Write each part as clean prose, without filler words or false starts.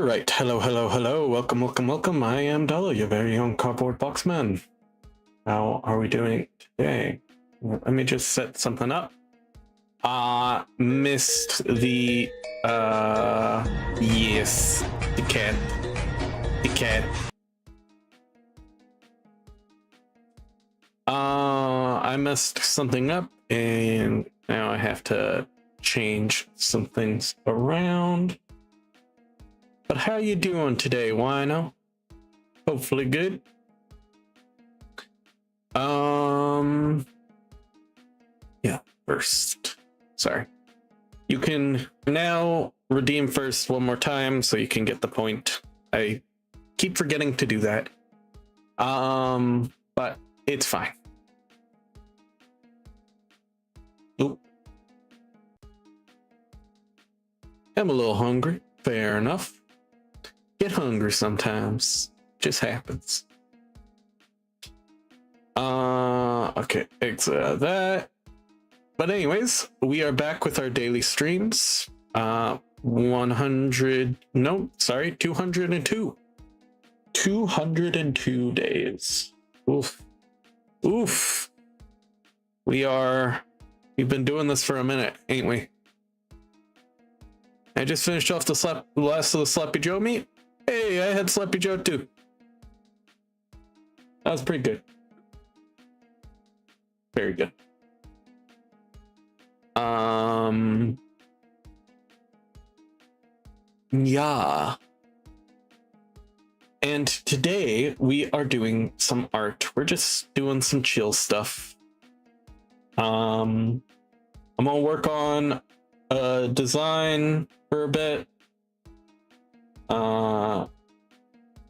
Alright, hello. Welcome. I am Dalah, your very own cardboard box man. How are we doing today? Let me just set something up. Missed the, yes, the cat. I messed something up, and now I have to change some things around. But how you doing today, Wino? Hopefully good. Yeah, first. Sorry. You can now redeem first one more time so you can get the point. I keep forgetting to do that. But it's fine. Oop. I'm a little hungry. Fair enough. Get hungry sometimes. Just happens. Okay, exit that. But anyways, we are back with our daily streams. 202. 202 days. Oof. We've been doing this for a minute, ain't we? I just finished off the last of the Sloppy Joe meat. Hey, I had Sloppy Joe too. That was pretty good. Very good. Yeah. And today we are doing some art. We're just doing some chill stuff. I'm gonna work on a design for a bit.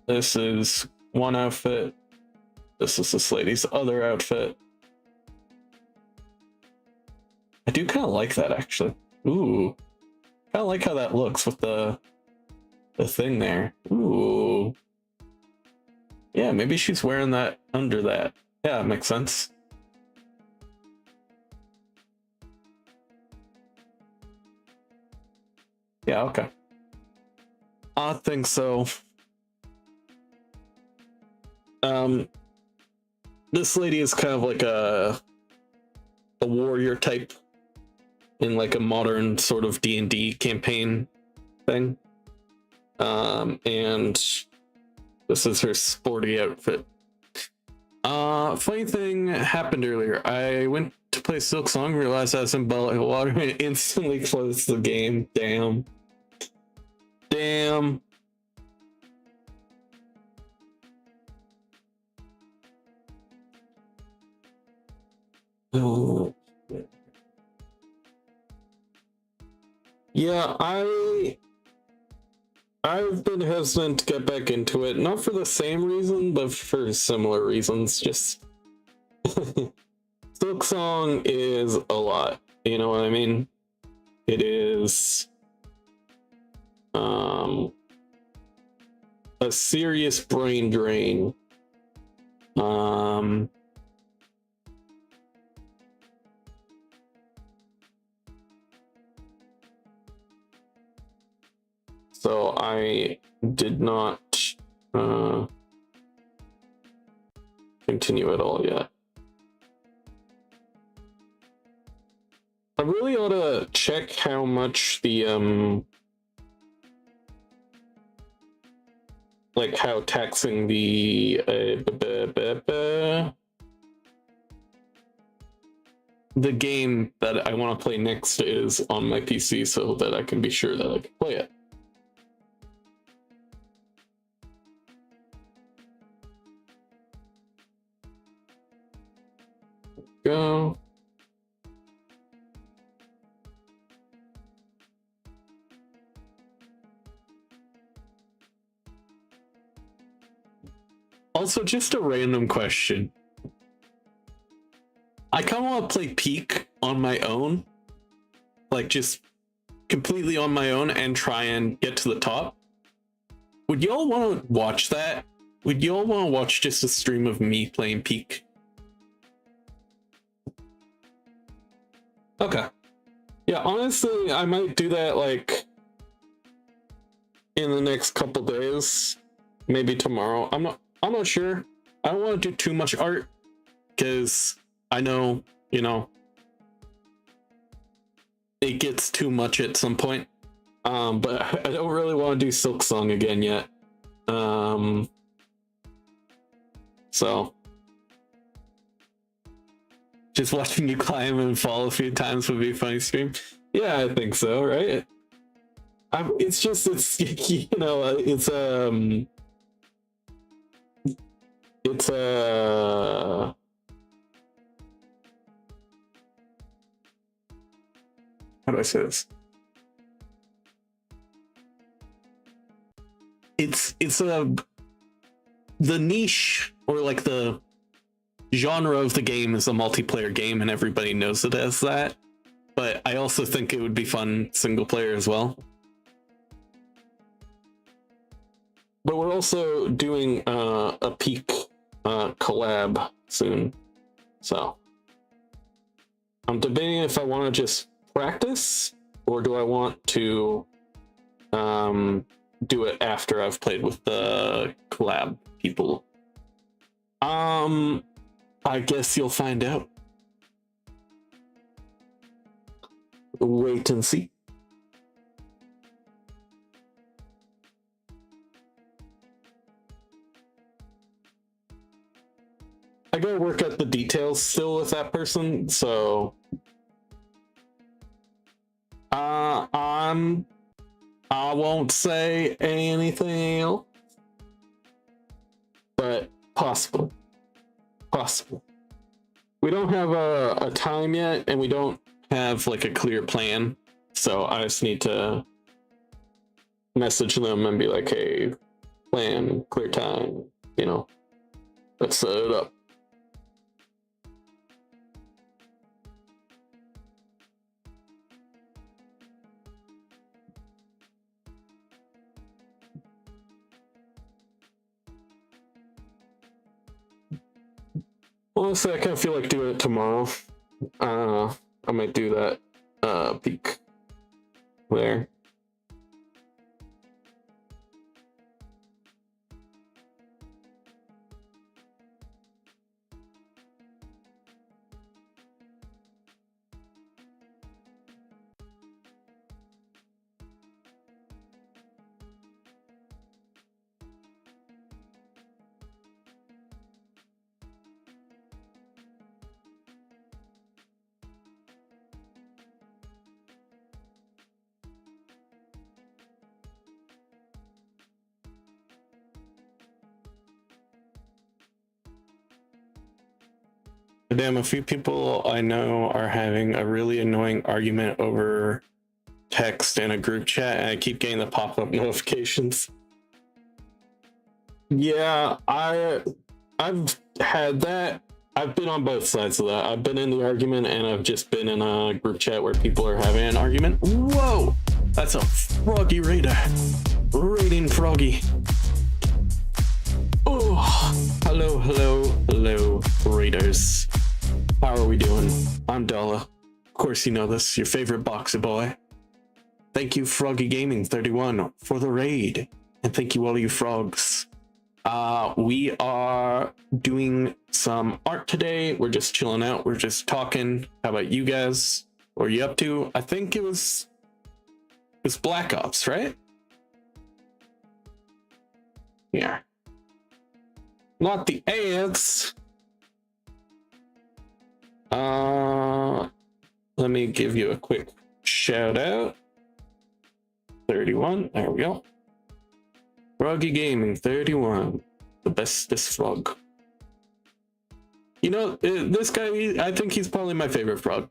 This is one outfit. This is this lady's other outfit. I do kind of like that, actually. Ooh. Kind of like how that looks with the thing there. Ooh. Yeah, maybe she's wearing that under that. Yeah, it makes sense. Yeah, okay. I think so. This lady is kind of like a warrior type in like a modern sort of D&D campaign thing. And this is her sporty outfit. Funny thing happened earlier. I went to play Silk Song, realized I was in bottle of water, and instantly closed the game. Damn. Oh. Yeah, I've been hesitant to get back into it, not for the same reason, but for similar reasons. Just Silk Song is a lot, you know what I mean? It is a serious brain drain. So I did not continue at all yet. I really ought to check how much the like how taxing the game that I want to play next is on my PC, so that I can be sure that I can play it. Go. Also, just a random question. I kind of want to play Peak on my own, like just completely on my own, and try and get to the top. Would y'all want to watch that? Would y'all want to watch just a stream of me playing Peak? Okay. Yeah, honestly, I might do that, like, in the next couple days, maybe tomorrow. I'm not sure. I don't want to do too much art because I know, you know, it gets too much at some point. But I don't really want to do Silk Song again yet. So just watching you climb and fall a few times would be a funny stream. Yeah, I think so, right? It's just, it's, you know, it's how do I say this? It's the niche, or like the genre of the game is a multiplayer game and everybody knows it as that, but I also think it would be fun single player as well. But we're also doing a Peak collab soon, so I'm debating if I want to just practice or do I want to do it after I've played with the collab people. I guess you'll find out. Wait and see. I gotta work out the details still with that person, so I won't say anything else, but possible. We don't have a time yet, and we don't have like a clear plan, so I just need to message them and be like, hey, plan, clear time, you know, let's set it up. Honestly, I kind of feel like doing it tomorrow. I might do that Peak there. Damn, a few people I know are having a really annoying argument over text in a group chat, and I keep getting the pop-up notifications. Yeah, I've had that. I've been on both sides of that. I've been in the argument, and I've just been in a group chat where people are having an argument. Whoa! That's a Froggy raider. Raiding Froggy. Oh, hello, raiders. How are we doing? I'm Dalah. Of course you know this, your favorite boxer boy. Thank you, Froggy Gaming 31, for the raid. And thank you all you frogs. We are doing some art today. We're just chilling out. We're just talking. How about you guys? What are you up to? I think it was Black Ops, right? Yeah. Not the ads. Let me give you a quick shout out. 31, there we go. Froggy Gaming 31, the bestest frog. You know, this guy, I think he's probably my favorite frog.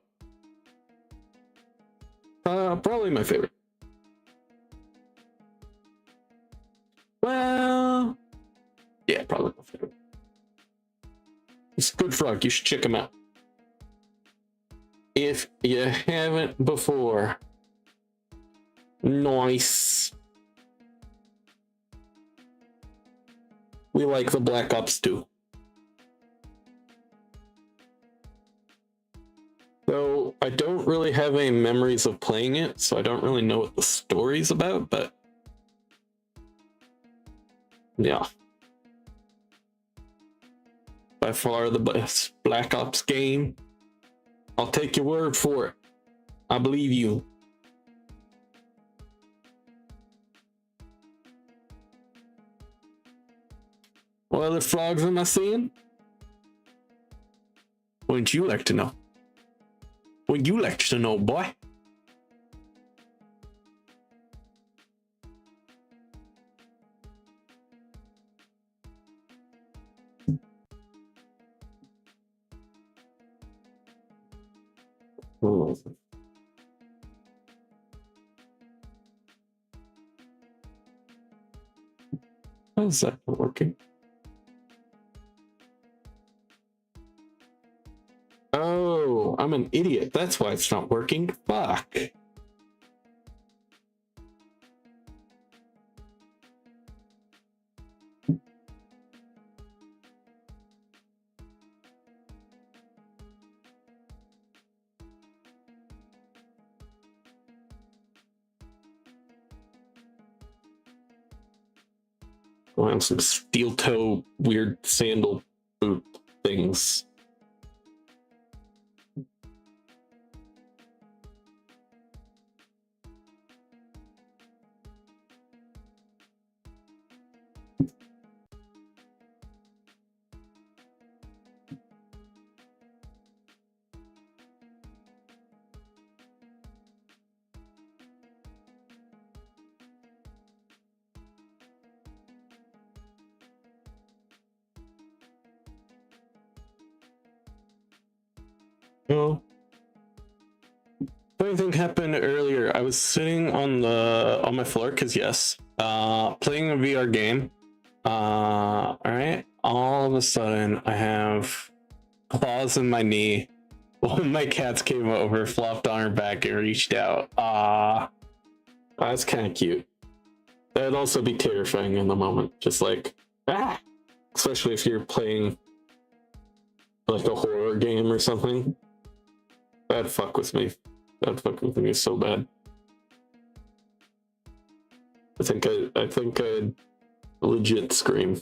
Probably my favorite. Well, yeah, probably my favorite. He's a good frog. You should check him out if you haven't before. Nice. We like the Black Ops 2. So I don't really have any memories of playing it, so I don't really know what the story's about, but Yeah. By far the best Black Ops game. I'll take your word for it. I believe you. What other frogs am I seeing? Wouldn't you like to know? Would you like to know, boy? Oh. How is that not working? Oh, I'm an idiot. That's why it's not working. Fuck. I have some steel toe weird sandal boot things. Oh. Funny thing happened earlier. I was sitting on my floor because yes, playing a VR game. All right. All of a sudden, I have claws in my knee. One of my cats came over, flopped on her back, and reached out. That's kind of cute. That'd also be terrifying in the moment. Just like especially if you're playing like a horror game or something. That'd fuck with me. That'd fuck with me so bad. I think I'd legit scream.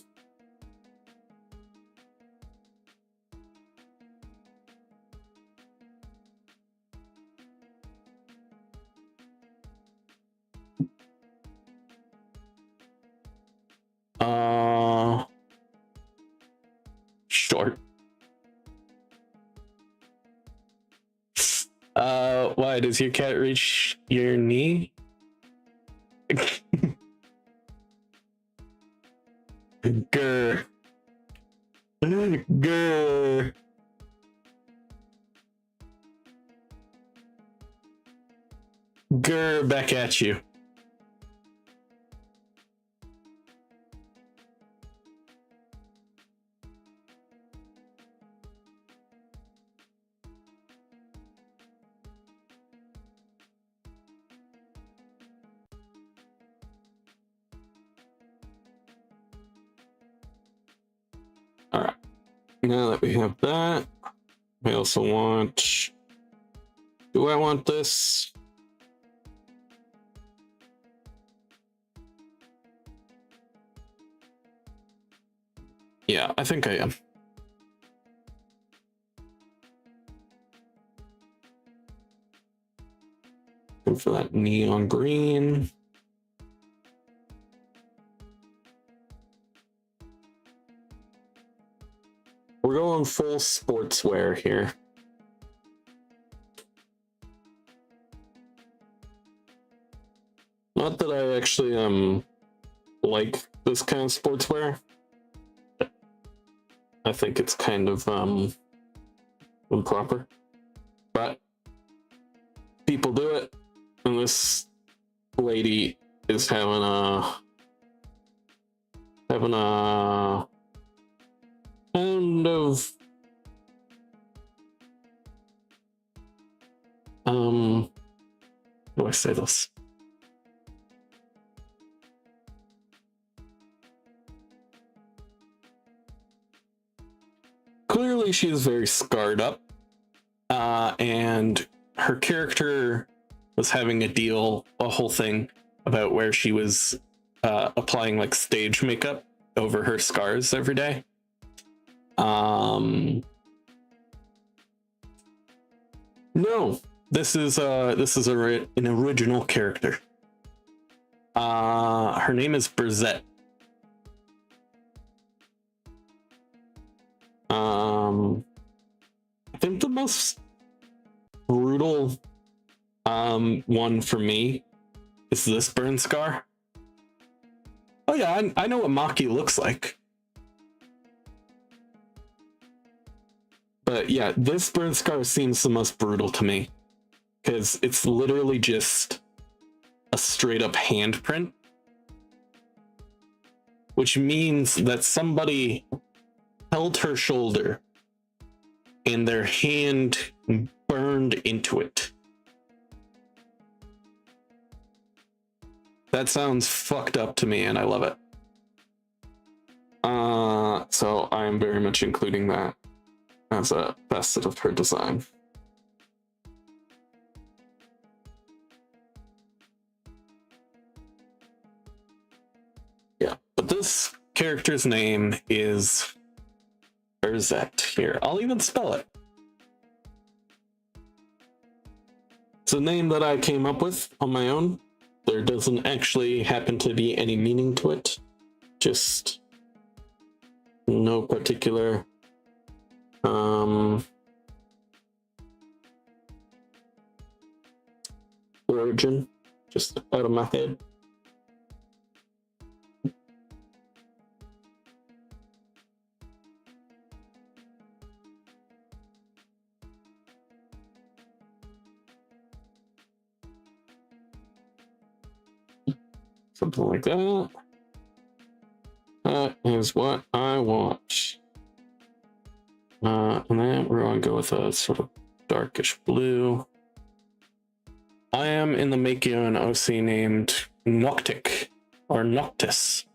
Short. Why does your cat reach your knee? Grr. Grr. Grr, back at you. All right. Now that we have that, I also want. Do I want this? Yeah, I think I am. Looking for that neon green. We're going full sportswear here. Not that I actually like this kind of sportswear. I think it's kind of improper. But people do it, and this lady is having a kind of how do I say this? Clearly she is very scarred up, and her character was having a whole thing about where she was applying like stage makeup over her scars every day. No, this is an original character. Her name is Brizette. I think the most brutal one for me is this burn scar. Oh yeah, I know what Maki looks like. But yeah, this burn scar seems the most brutal to me because it's literally just a straight up handprint, which means that somebody held her shoulder and their hand burned into it. That sounds fucked up to me, and I love it. So I am very much including that as a facet of her design. Yeah, but this character's name is Brizette. Here, I'll even spell it. It's a name that I came up with on my own. There doesn't actually happen to be any meaning to it. Just no particular origin, just out of my head. Something like that. That is what I want. And then we're going to go with a sort of darkish blue. I am in the making of an OC named Noctic or Noctis.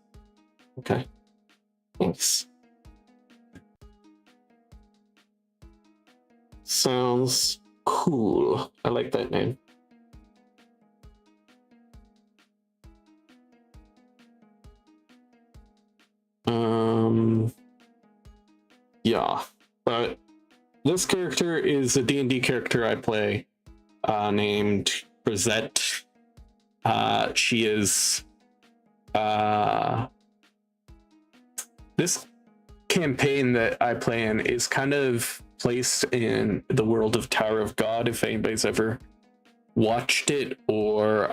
Okay. Thanks. Sounds cool. I like that name. Yeah, but this character is a D&D character I play named Brizette. She is this campaign that I play in is kind of placed in the world of Tower of God, if anybody's ever watched it or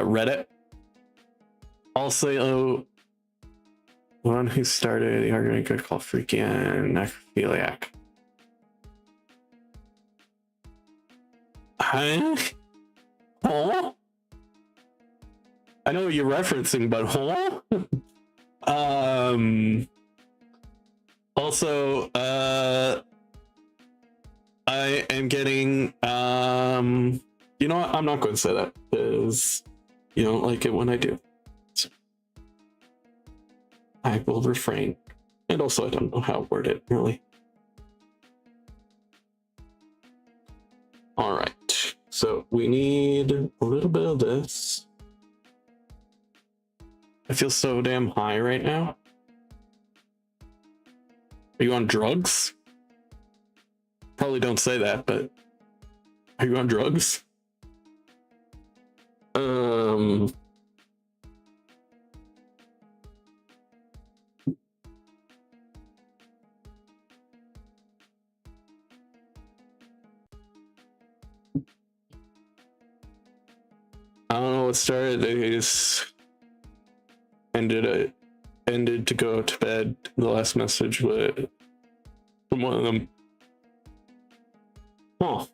read it. Also, one who started the argument could call freaking necrophiliac. Huh? Huh? I know what you're referencing, but huh? Also, I am getting you know what? I'm not going to say that because you don't like it when I do. So I will refrain. And also, I don't know how to word it really. All right. So we need a little bit of this. I feel so damn high right now. Are you on drugs? Probably don't say that, but are you on drugs? I don't know what started. They just ended to go to bed. The last message was from one of them. Huh.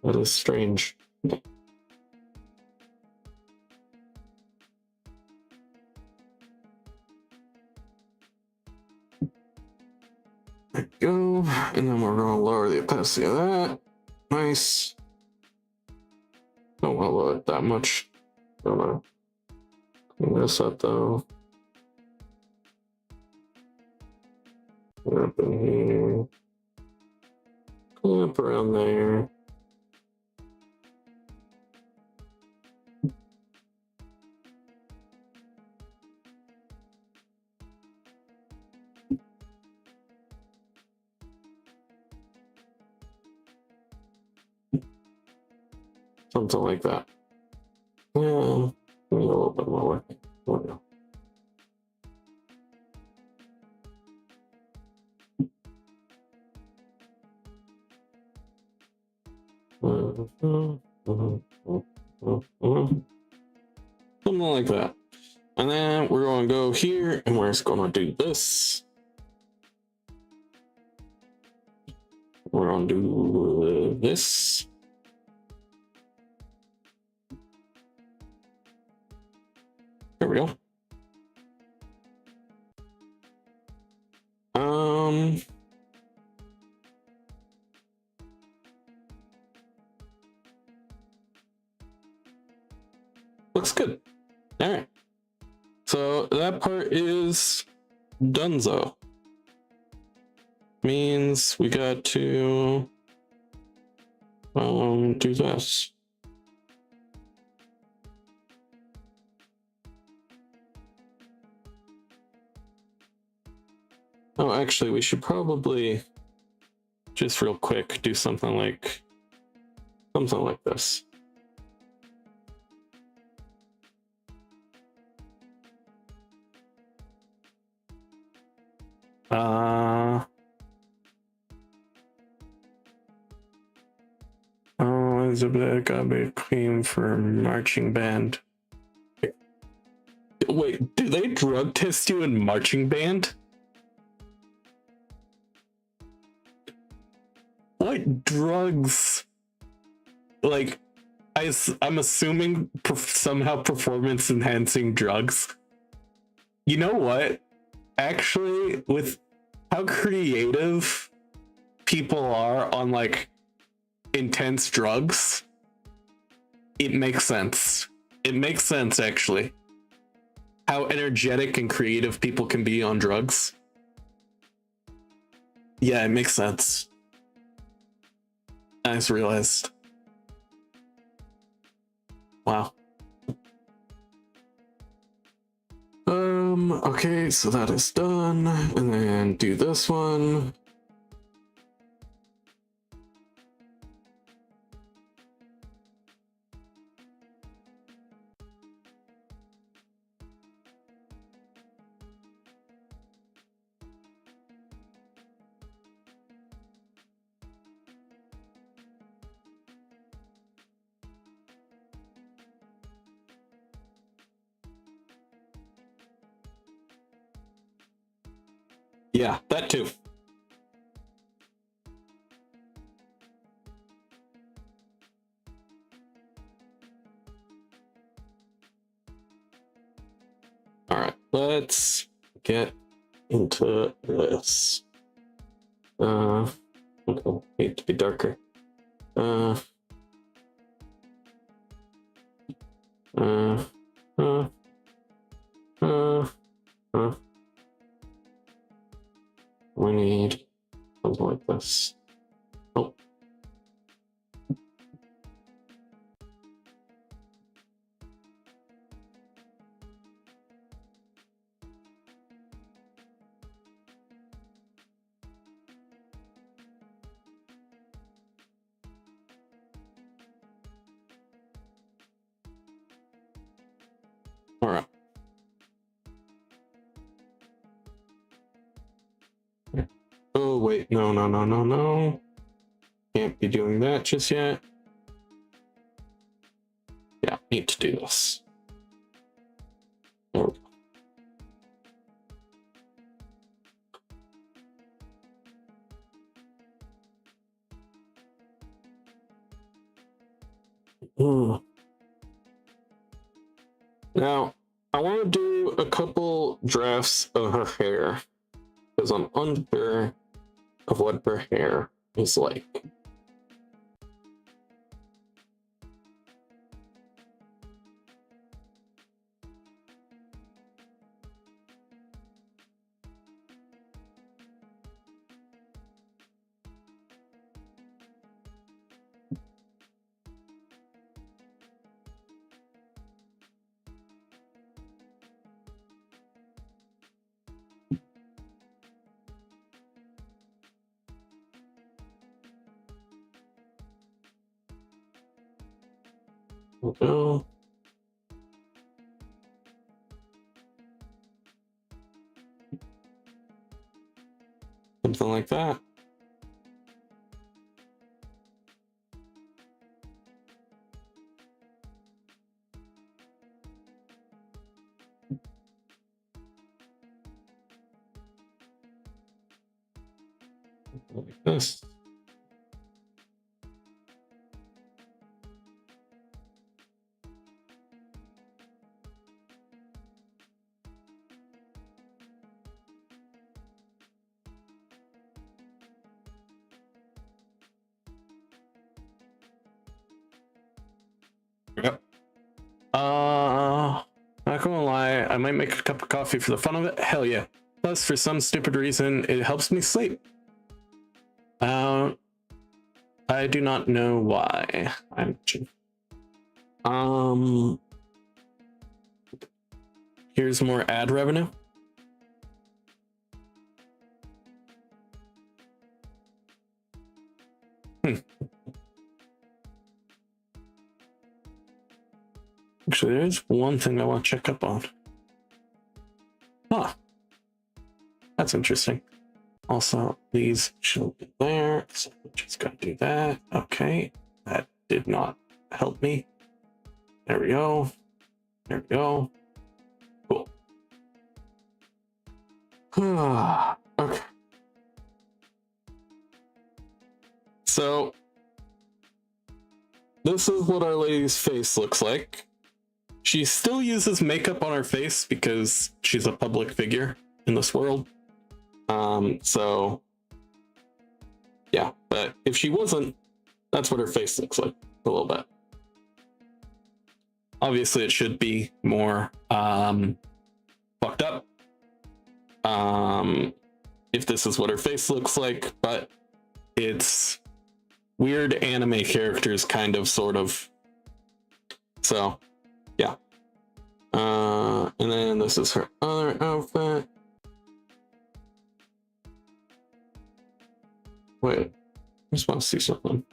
That is strange. There we go. And then we're going to lower the opacity of that. Nice. Don't want to load it that much. Don't know. Clean this up though. Clean up in here. Clean up around there. Something like that. Yeah, a little bit lower. Something like that. And then we're going to go here and we're just going to do this. We're going to do this. There we go. Looks good. All right. So that part is donezo. Means we got to do this. Oh, actually, we should probably just real quick do something like this. Elizabeth got a queen for marching band. Wait, do they drug test you in marching band? What drugs? Like, I'm assuming somehow performance enhancing drugs. You know what? Actually, with how creative people are on like intense drugs, it makes sense. It makes sense, actually. How energetic and creative people can be on drugs. Yeah, it makes sense. I just realized. Wow. Okay, so that is done. And then do this one. Yeah, that too. All right, let's get into this. Need to be darker. We need something like this. Oh. All right. Oh, wait, no. Can't be doing that just yet. Yeah, need to do this. There we go. Now, I want to do a couple drafts of her hair because I'm unsure of what her hair is like. We'll go. Something like that. Like this. Yep. Not gonna lie, I might make a cup of coffee for the fun of it. Hell yeah. Plus, for some stupid reason, it helps me sleep. I do not know why. Here's more ad revenue. Actually, there's one thing I want to check up on. Huh. That's interesting. Also, these should be there. So we're just gonna do that. Okay. That did not help me. There we go. There we go. Cool. Okay. So this is what Our Lady's face looks like. She still uses makeup on her face because she's a public figure in this world. So yeah, but if she wasn't, that's what her face looks like a little bit. Obviously it should be more fucked up if this is what her face looks like, but it's weird anime characters kind of sort of. So yeah. And then this is her other outfit. Wait, I just want to see something.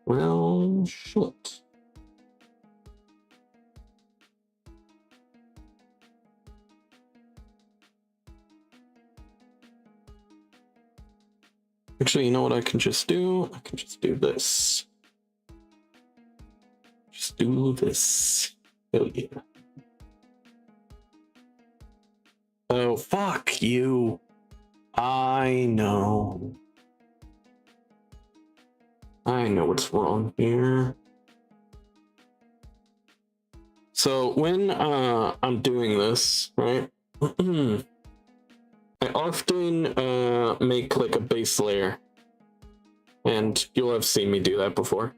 Well, shit. Actually, you know what I can just do? I can just do this. Just do this. Hell yeah. Oh, fuck you. I know. I know what's wrong here. So when I'm doing this, right? I often make like a base layer, and you'll have seen me do that before.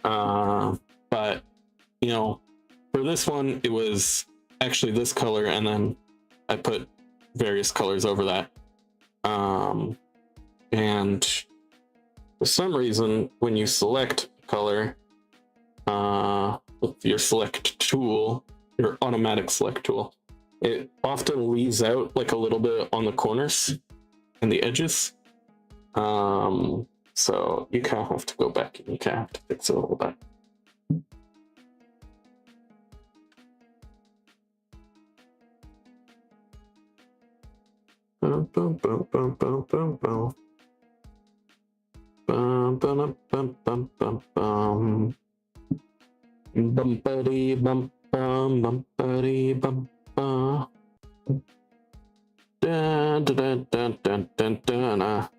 But you know, for this one, it was actually this color, and then I put various colors over that. And for some reason, when you select a color, with your select tool, your automatic select tool, it often leaves out like a little bit on the corners and the edges. So you kind of have to go back and you kind of have to fix it a little bit. Bum, bum, bum, bum, bum, bum, bum. Bum, bum, bum, bum, bum, bum. Bumpity bump bum bumpity bump bum. Dun, dun, dun, dun, dun, dun, There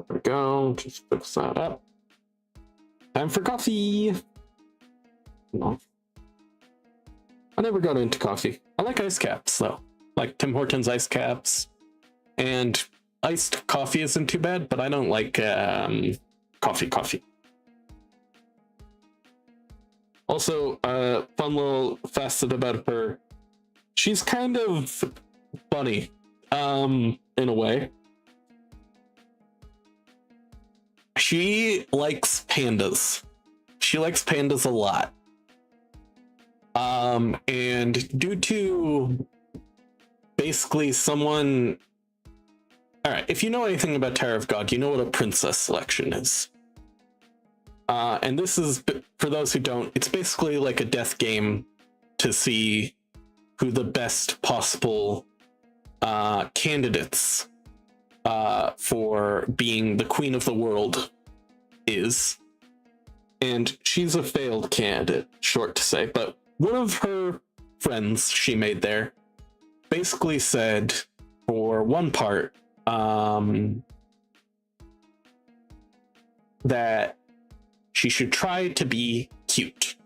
we go. Just fix that up. Time for coffee. No. I never got into coffee. I like ice caps though, like Tim Hortons ice caps, and iced coffee isn't too bad, but I don't like coffee. Also, fun little facet about her. She's kind of funny, in a way. She likes pandas. She likes pandas a lot. And due to basically someone, all right, if you know anything about Tower of God, you know what a princess selection is. And this is, for those who don't, it's basically like a death game to see who the best possible candidates for being the queen of the world is. And she's a failed candidate, short to say, but one of her friends she made there basically said, for one part, that she should try to be cute,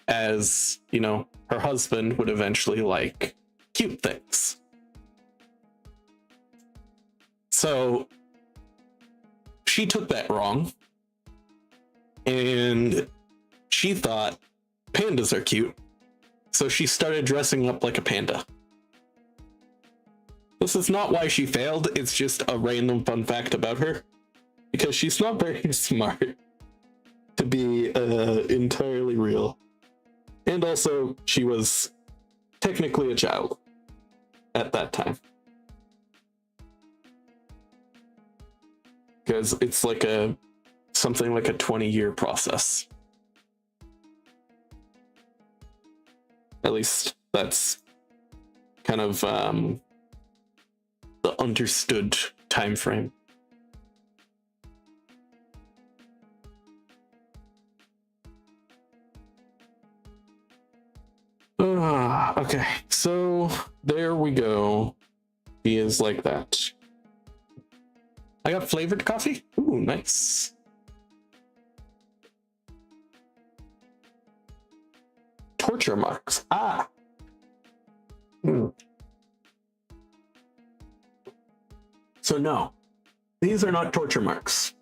as, you know, her husband would eventually like cute things. So she took that wrong, and she thought pandas are cute, so she started dressing up like a panda. This is not why she failed, it's just a random fun fact about her, because she's not very smart to be entirely real. And also, she was technically a child at that time. Because it's like something like a 20-year process. At least that's kind of the understood time frame. Okay, so there we go. He is like that. I got flavored coffee. Ooh, nice. Torture marks. Ah. So no, these are not torture marks.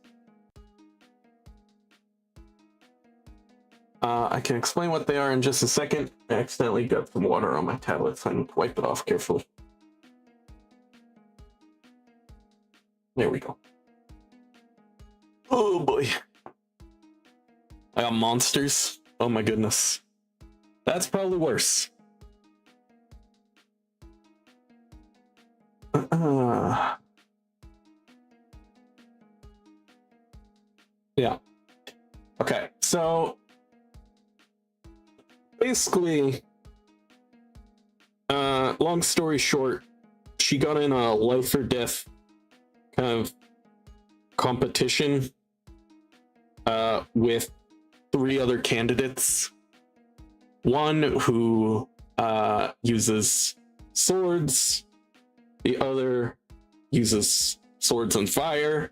I can explain what they are in just a second. I accidentally got some water on my tablet, so I need to wipe it off carefully. There we go. Oh boy. I got monsters. Oh my goodness. That's probably worse. Yeah. Okay, so basically, long story short, she got in a life or death kind of competition with 3 other candidates. One who uses swords, the other uses swords and fire,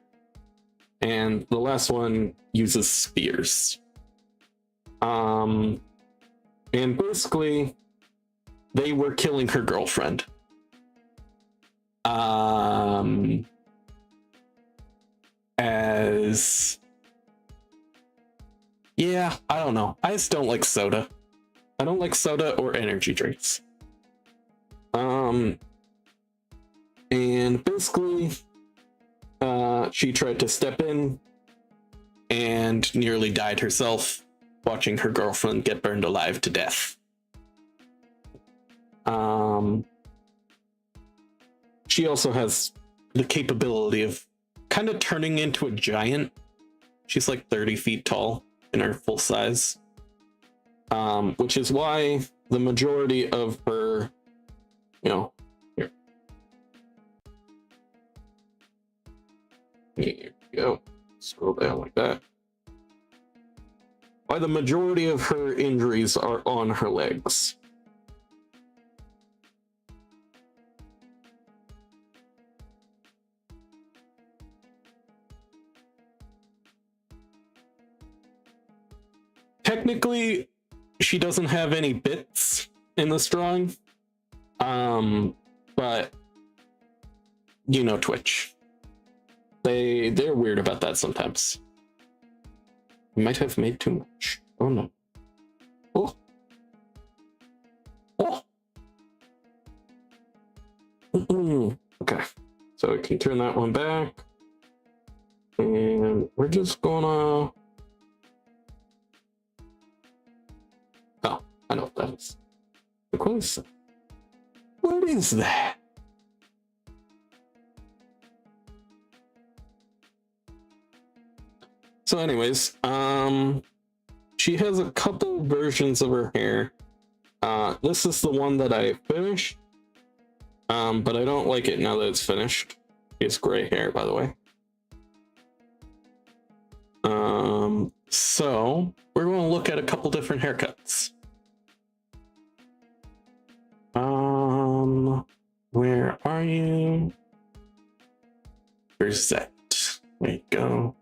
and the last one uses spears. And basically, they were killing her girlfriend. Yeah, I don't know. I just don't like soda. I don't like soda or energy drinks. And basically, she tried to step in and nearly died herself, watching her girlfriend get burned alive to death. She also has the capability of kind of turning into a giant. She's like 30 feet tall in her full size, which is why the majority of her, you know, here we go, scroll down like that, why the majority of her injuries are on her legs. Technically, she doesn't have any bits in this drawing, but you know Twitch. They're weird about that sometimes. Might have made too much. Oh no. Oh. Oh. Okay. So we can turn that one back. And we're just gonna... Oh. Like, what is that? So anyways, she has a couple versions of her hair. This is the one that I finished, but I don't like it now that it's finished. It's gray hair, by the way. So we're going to look at a couple different haircuts. Where are you? Where's that? There you go.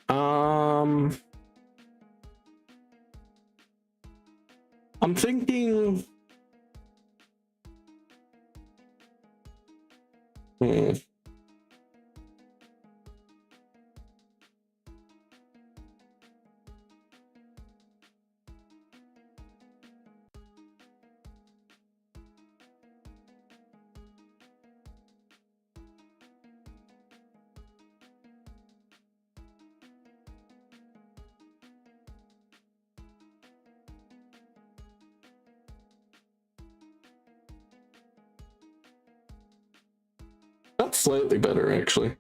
I'm thinking. That's slightly better, actually.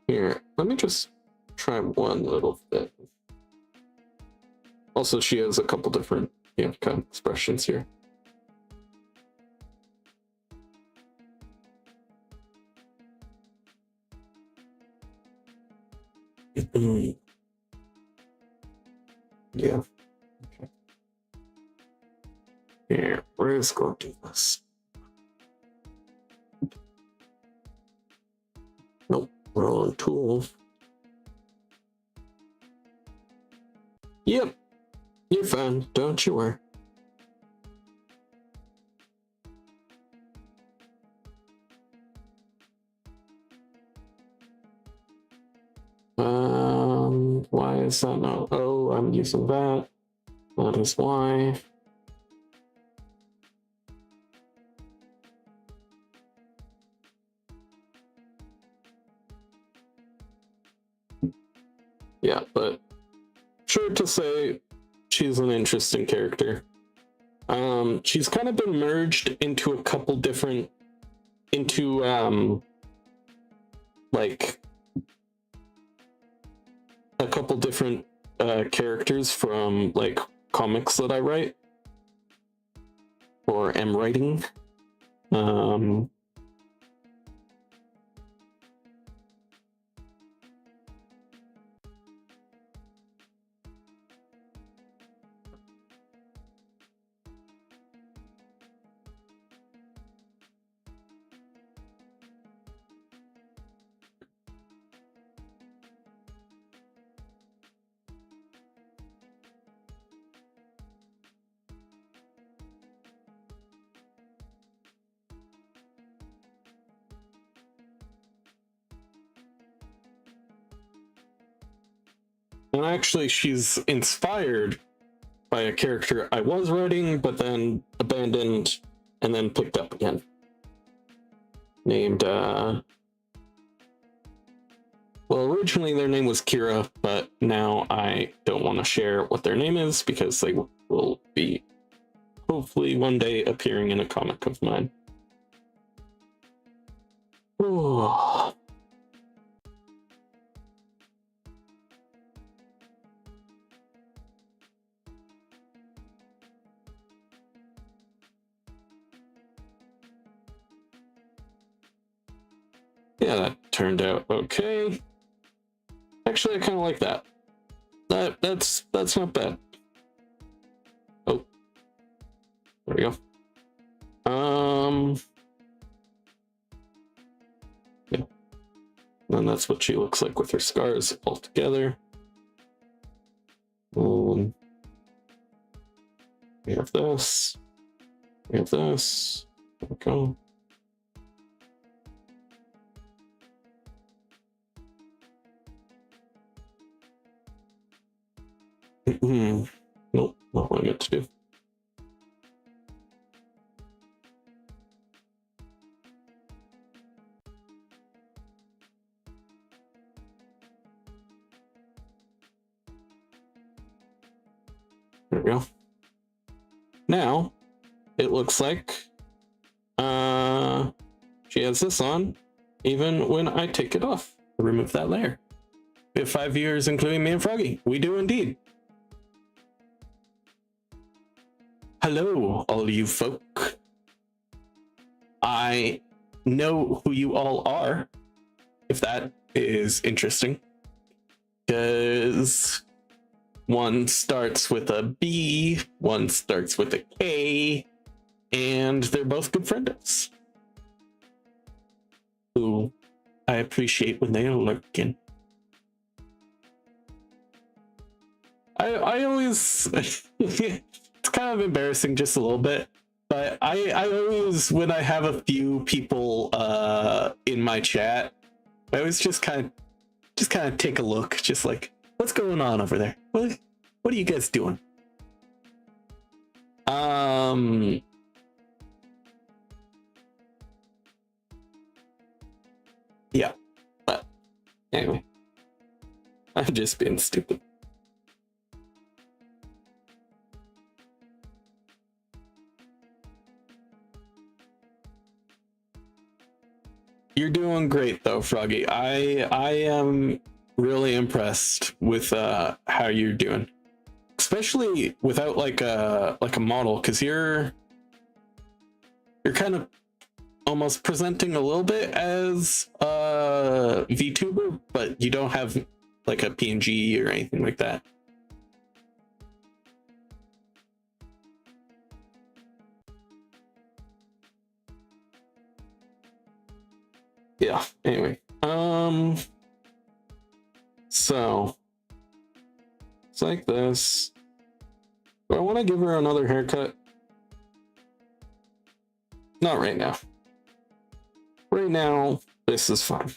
Here, let me just try one little bit. Also, she has a couple different, kind of expressions here. Yeah. Okay. Here, we're just going to do this. Nope, wrong tool. Yep, you're fine. Don't you worry. Why is that not? Oh, I'm using that. That is why. Yeah, but sure to say, she's an interesting character. She's kind of been merged into a couple different, like a couple different characters from like comics that I write or am writing. And actually, she's inspired by a character I was writing, but then abandoned and then picked up again. Named, well, originally their name was Kira, but now I don't want to share what their name is because they will be hopefully one day appearing in a comic of mine. Oh. Yeah, that turned out okay. Actually, I kind of like that. That's not bad. Oh, there we go. Yeah. And that's what she looks like with her scars all together. We have this. We have this. There we go. Nope, not what I meant to do. There we go. now it looks like she has this on even when I take it off. Remove that layer. We have 5 viewers, including me and Froggy. We do indeed. Hello, all you folk. I know who you all are, if that is interesting, because one starts with a B, one starts with a K, and they're both good friends who I appreciate when they are lurking. I always it's kind of embarrassing just a little bit, but I always, when I have a few people in my chat, I always just kind of take a look, just like, what's going on over there? What are you guys doing? Yeah, but anyway, I'm just being stupid. You're doing great though, Froggy. I am really impressed with how you're doing, especially without like a model, because you're kind of almost presenting a little bit as a VTuber, but you don't have like a PNG or anything like that. Yeah, anyway, so it's like this. Do I want to give her another haircut? Not right now. Right now, this is fine.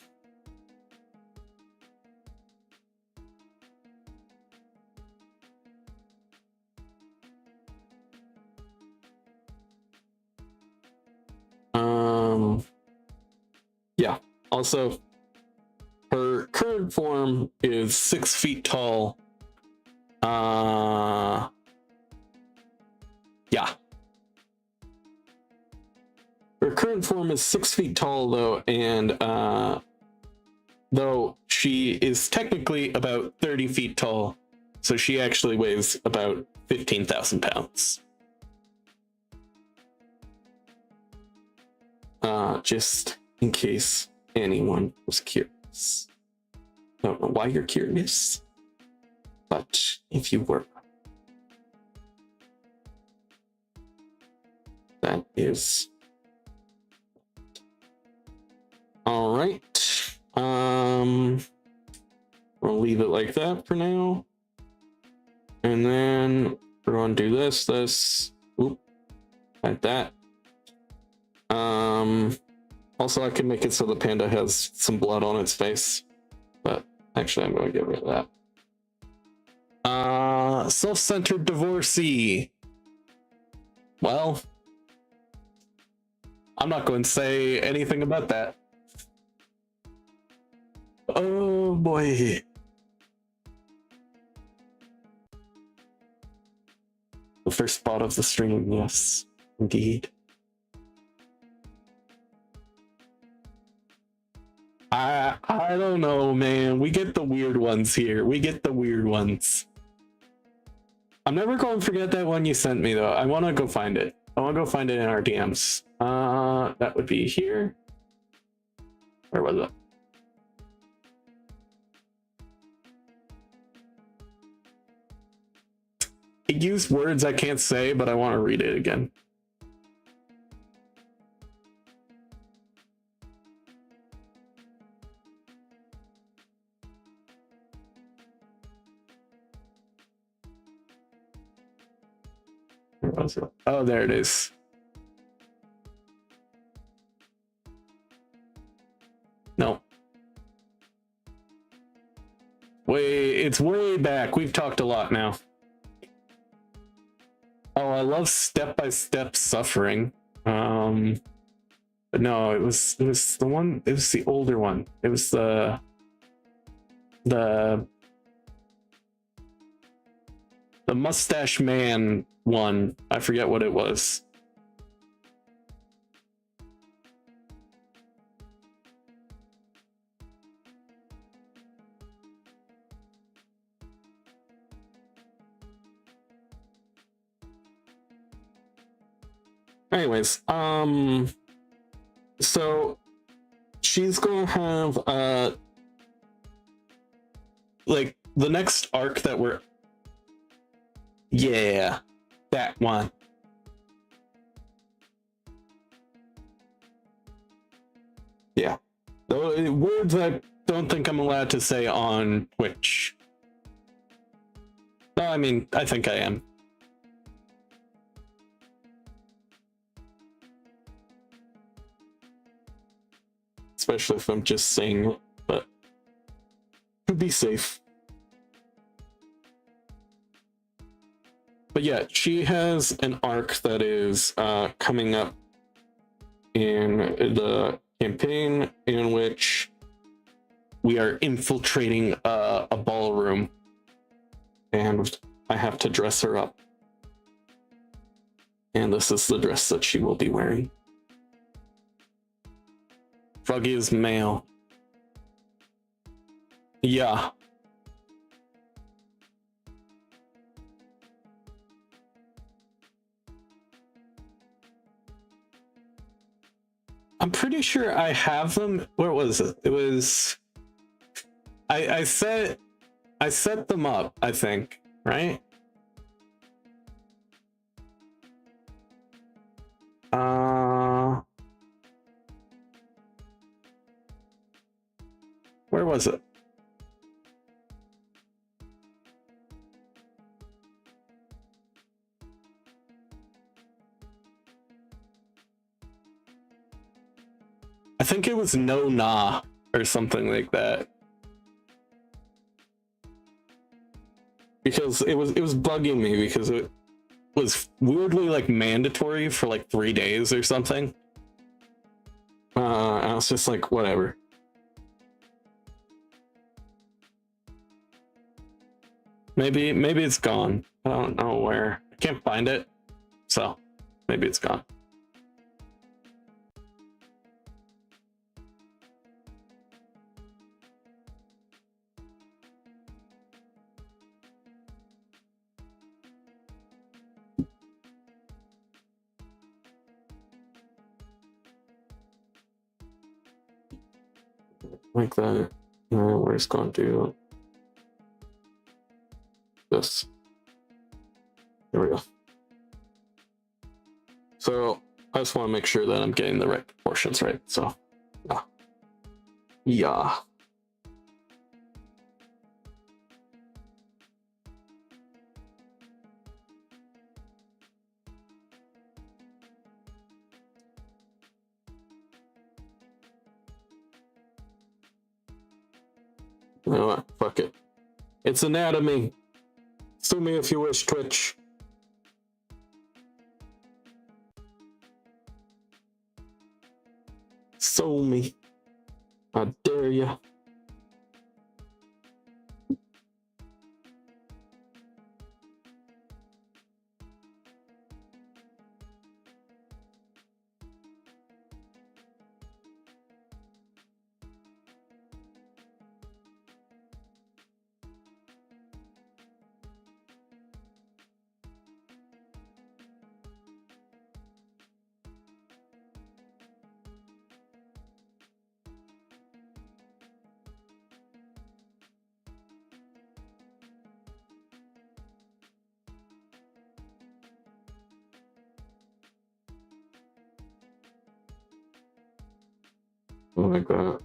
Yeah, also, her current form is 6 feet tall. Yeah. Her current form is 6 feet tall, though, and though she is technically about 30 feet tall, so she actually weighs about 15,000 pounds. Just in case anyone was curious. I don't know why you're curious, but if you were, that is all right. We'll leave it like that for now, and then we're going to do this. Oop, like that. Also, I can make it so the panda has some blood on its face, but actually, I'm going to get rid of that. Self-centered divorcee. Well, I'm not going to say anything about that. Oh boy. The first spot of the stream, yes, indeed. I don't know, man. We get the weird ones here. We get the weird ones. I'm never going to forget that one you sent me, though. I want to go find it. I want to go find it in our DMs. That would be here. Where was it? It used words I can't say, but I want to read it again. Where was it? Oh, there it is. No. It's way back. We've talked a lot now. Oh, I love step-by-step suffering. But no, it was the one. It was the older one. It was the. the mustache man one. I forget what it was. Anyways, so she's gonna have like the next arc that we're, yeah, that one. Yeah, the words I don't think I'm allowed to say on Twitch. No, I mean, I think I am. Especially if I'm just saying it, but to be safe. But yeah, she has an arc that is coming up in the campaign in which we are infiltrating a ballroom, and I have to dress her up. And this is the dress that she will be wearing. Froggy is male. Yeah. I'm pretty sure I have them. Where was it? It was I set them up, I think, right? Where was it? I think it was no nah or something like that. Because it was bugging me because it was weirdly like mandatory for like 3 days or something. I was just like, whatever. Maybe it's gone. I don't know where. I can't find it. So maybe it's gone. Like that. We're just going to do this. There we go. So I just want to make sure that I'm getting the right proportions right. So yeah. You know what? Fuck it. It's anatomy. Sue me if you wish, Twitch. Sue me. I dare ya. Like that.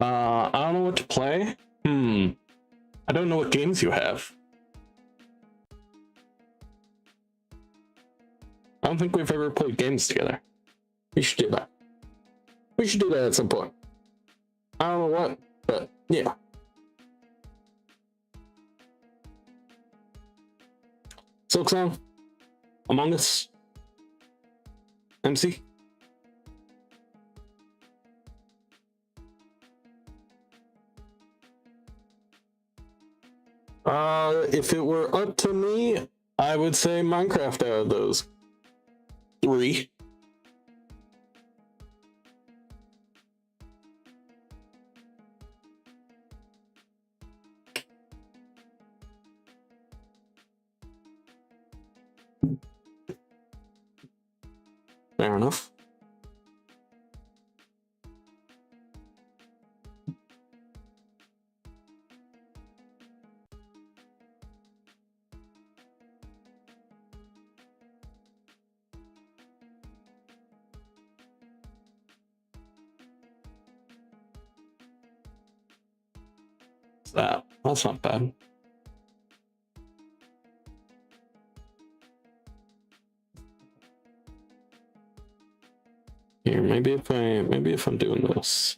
I don't know what to play. I don't know what games you have. I don't think we've ever played games together. We should do that. We should do that at some point. I don't know what, but yeah. Silksong, Among Us, MC. If it were up to me, I would say Minecraft out of those three. Fair enough. That's not bad. Here, maybe if I'm doing this.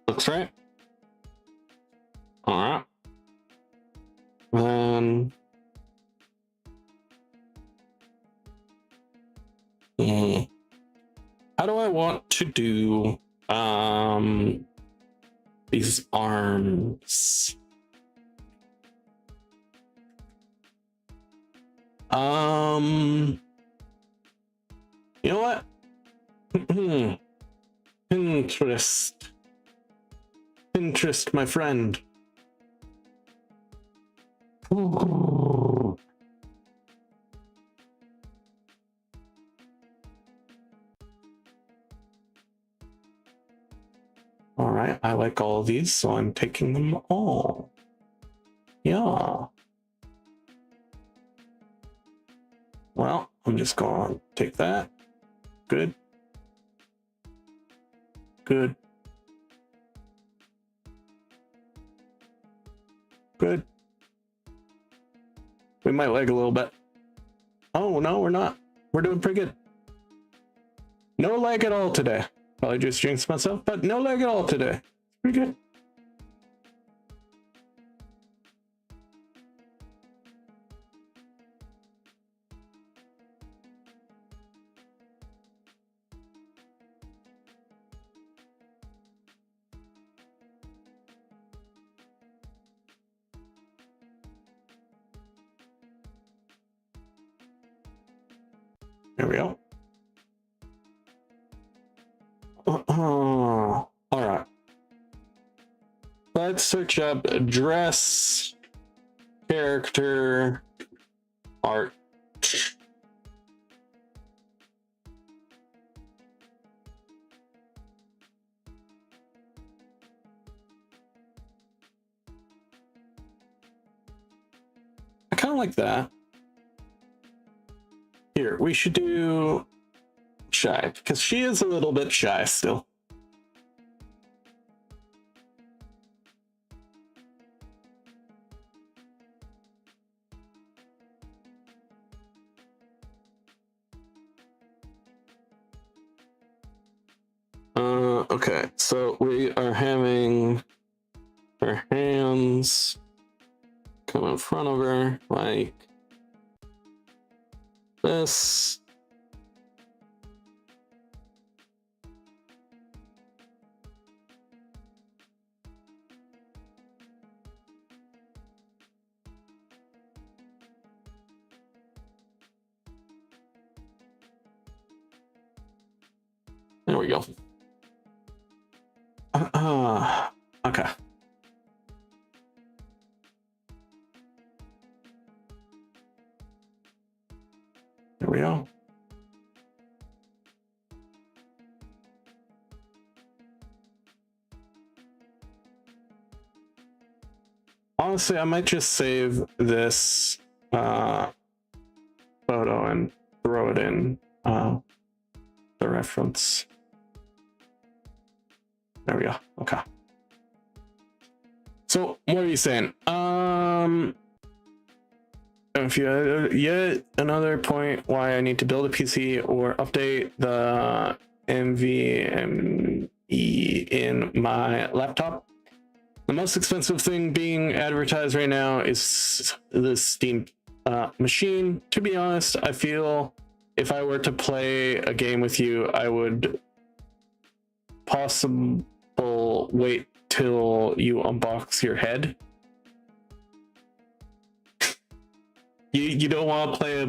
Looks right. All right. Then how do I want to do these arms? You know what? Pinterest, my friend. All right, I like all of these, so I'm taking them all. Yeah. Well, I'm just going to take that. Good. Good. Good. We might lag a little bit. Oh, no, we're not. We're doing pretty good. No lag at all today. Probably just jinxed myself, but no lag at all today. Pretty good. There we go. All right. Let's search up dress, character, art. I kind of like that. Here, we should do shy, because she is a little bit shy still. Okay, so we are having her hands come in front of her like this. There we go. Okay. There we go. Honestly, I might just save this photo and throw it in the reference. There we go. Okay. So what are you saying? If you yet another point why I need to build a PC or update the NVMe in my laptop. The most expensive thing being advertised right now is the Steam machine. To be honest, I feel if I were to play a game with you, I would wait till you unbox your head. You don't want to play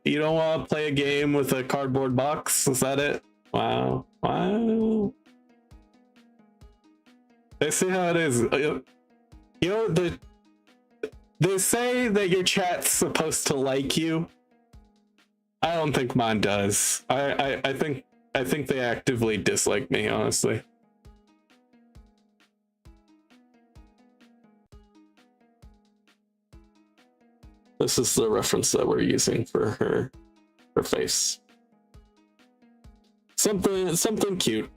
you don't want to play a game with a cardboard box? Is that it? Wow. They see how it is. You know, they say that your chat's supposed to like you. I don't think mine does. I think they actively dislike me, honestly. This is the reference that we're using for her face. Something cute.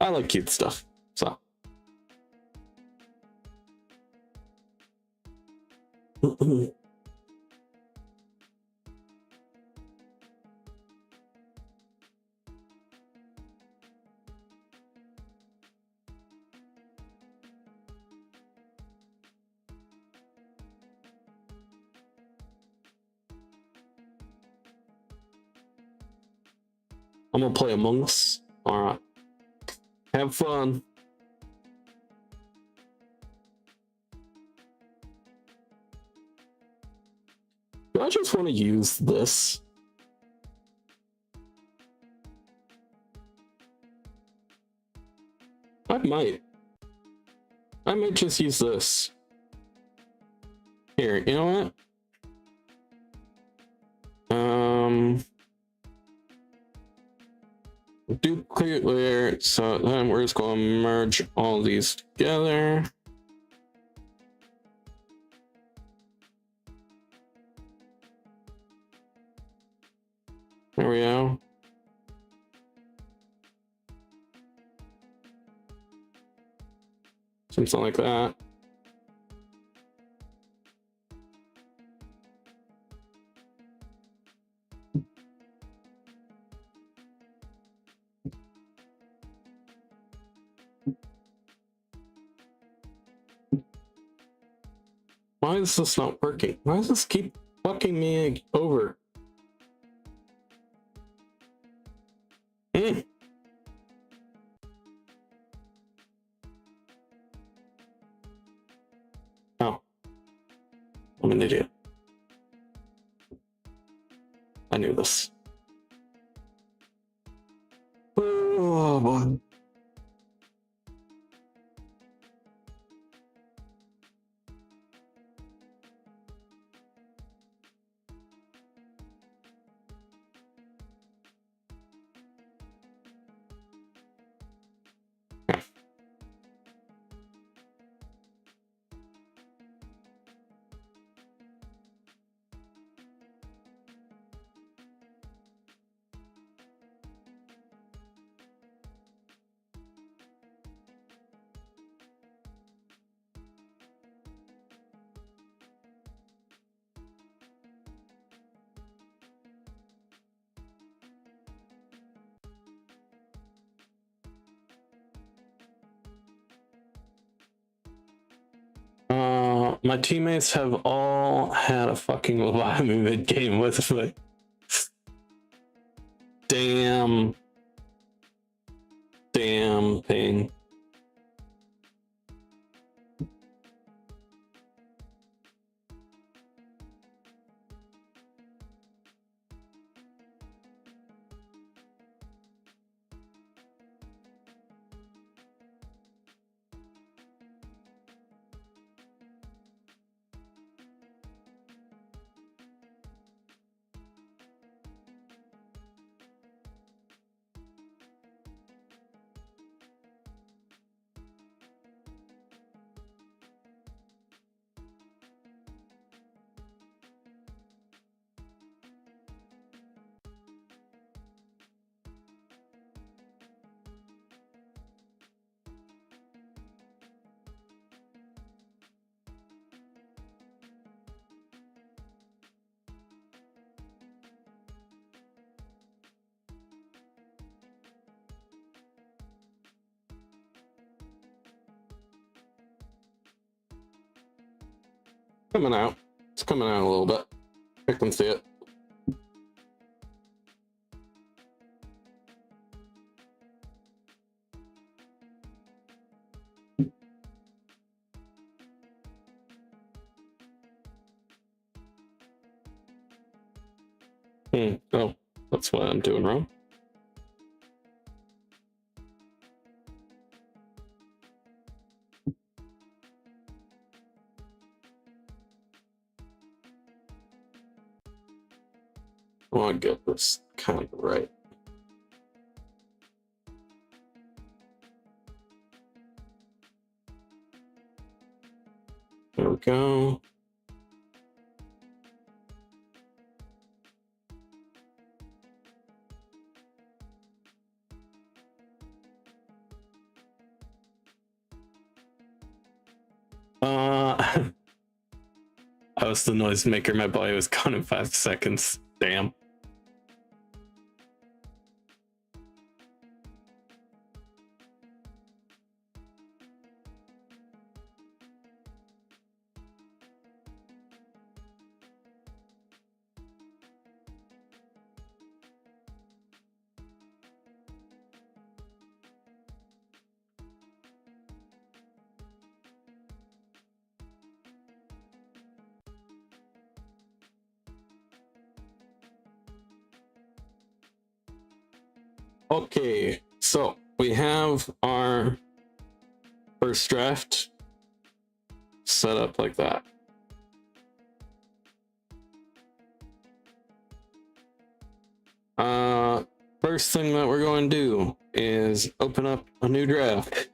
I like cute stuff, so. I'm gonna play Among Us. All right. Have fun. Do I just want to use this? I might just use this. Here, you know what? Duplicate layer, so then we're just going to merge all these together. There we go. Something like that. Why is this not working? Why does this keep fucking me over? Oh. I'm an idiot. I knew this. Oh boy. my teammates have all had a fucking Leviathan mid game with me. Damn thing. Coming out. It's coming out a little bit. I can see it. Oh, that's what I'm doing wrong. I want to get this kind of right. There we go. I was the noisemaker. My body was gone in 5 seconds. Damn. Okay, so we have our first draft set up like that. First thing that we're going to do is open up a new draft.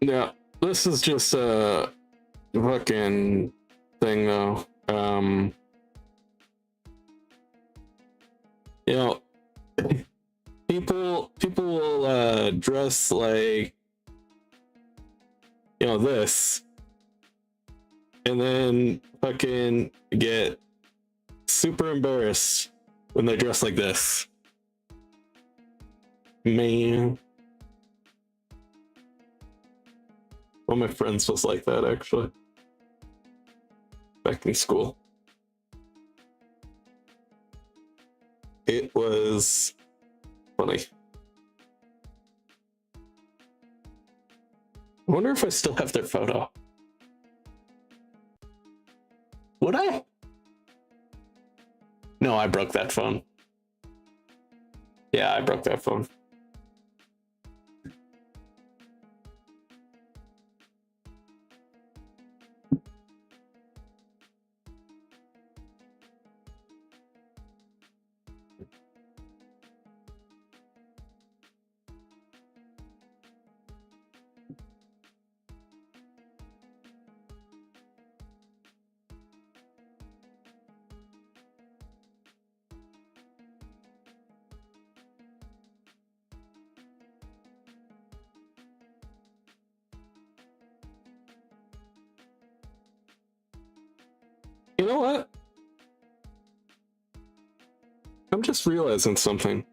Yeah, this is just a fucking thing though. Yeah, You know, people will dress like, you know, this, and then fucking get super embarrassed when they dress like this. Man. One of my friends was like that, actually, back in school. It was funny. I wonder if I still have their photo. Would I? No, I broke that phone. Yeah, I broke that phone. You know what? I'm just realizing something.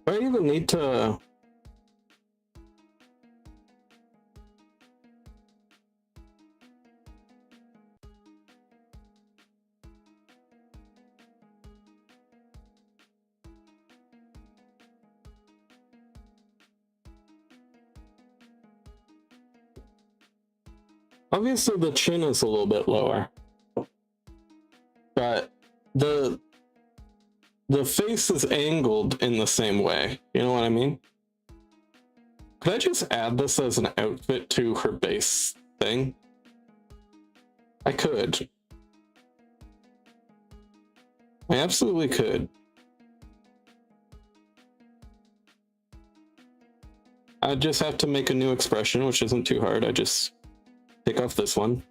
Do I even need to... Obviously the chin is a little bit lower, but the face is angled in the same way. You know what I mean? Could I just add this as an outfit to her base thing? I could. I absolutely could. I just have to make a new expression, which isn't too hard. I just take off this one,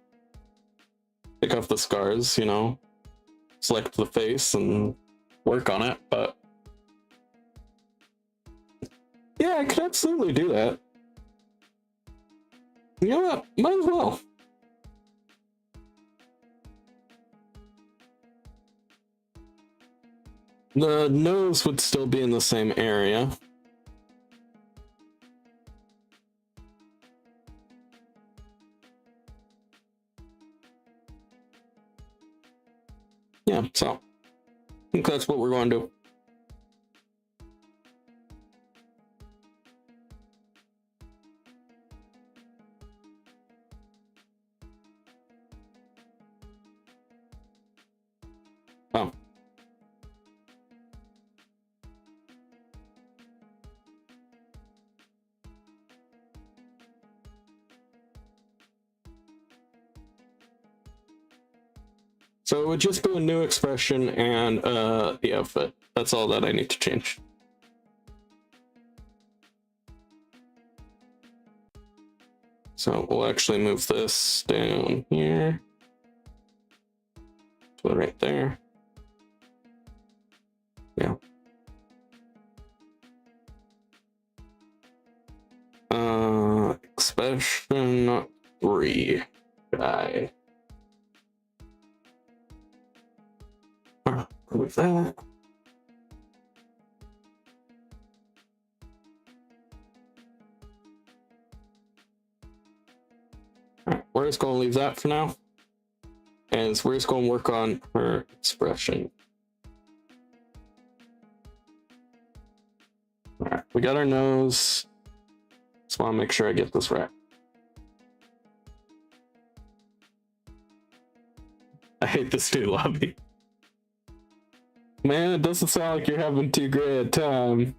take off the scars, you know, select the face and work on it. But yeah, I could absolutely do that. You know what? Might as well. The nose would still be in the same area. Yeah, so I think that's what we're going to do. Oh. So it would just be a new expression and the outfit. That's all that I need to change. So we'll actually move this down here. Put it right there. Yeah. Expression 3 guy. With that. just going to leave that for now. And so we're just going to work on her expression. All right, we got our nose. Just want to make sure I get this right. I hate this new lobby. Man, it doesn't sound like you're having too great a time.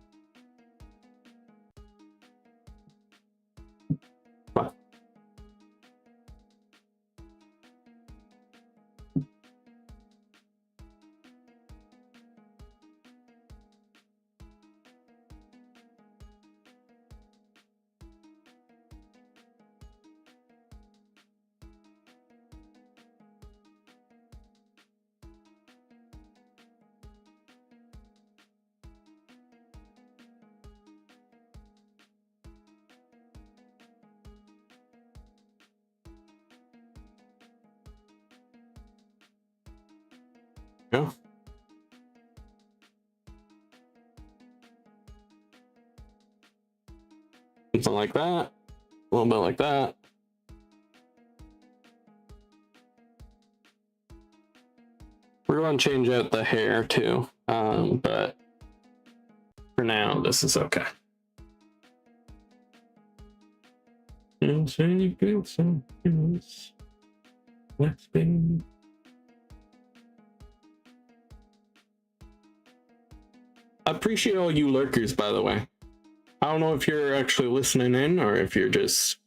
Yeah. Something like that. A little bit like that. We're going to change out the hair too, but for now, this is okay. Let's be. I appreciate all you lurkers, by the way. I don't know if you're actually listening in or if you're just,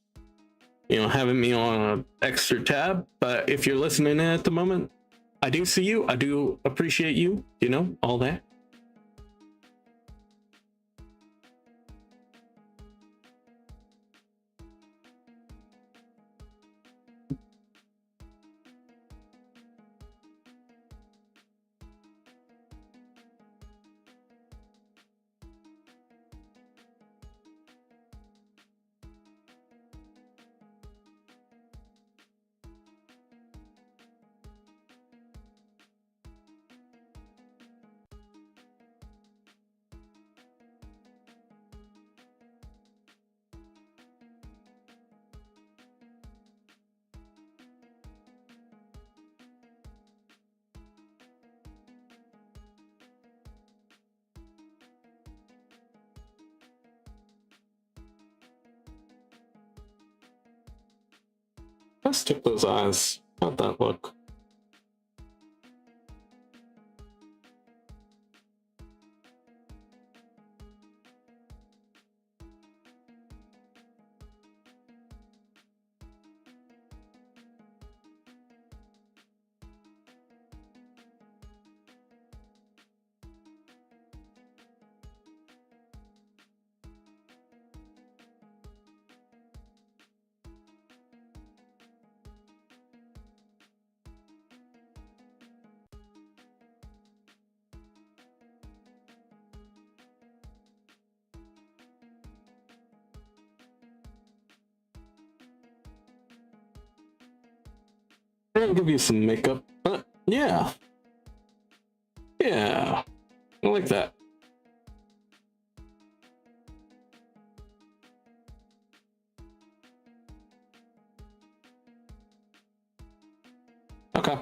you know, having me on an extra tab, but if you're listening in at the moment, I do see you. I do appreciate you, you know, all that. Let's stick those eyes. How'd that look? I'm gonna give you some makeup, but yeah. Yeah. I like that. Okay.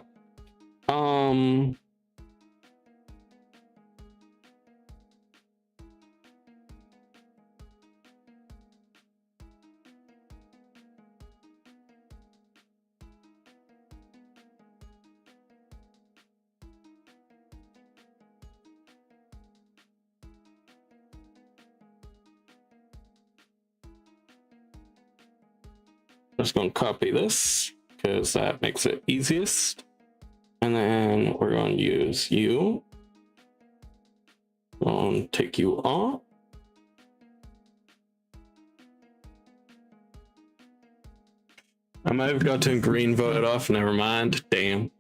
Just gonna copy this because that makes it easiest. And then we're gonna use you. I'll take you off. I might have gotten green voted off, never mind. Damn.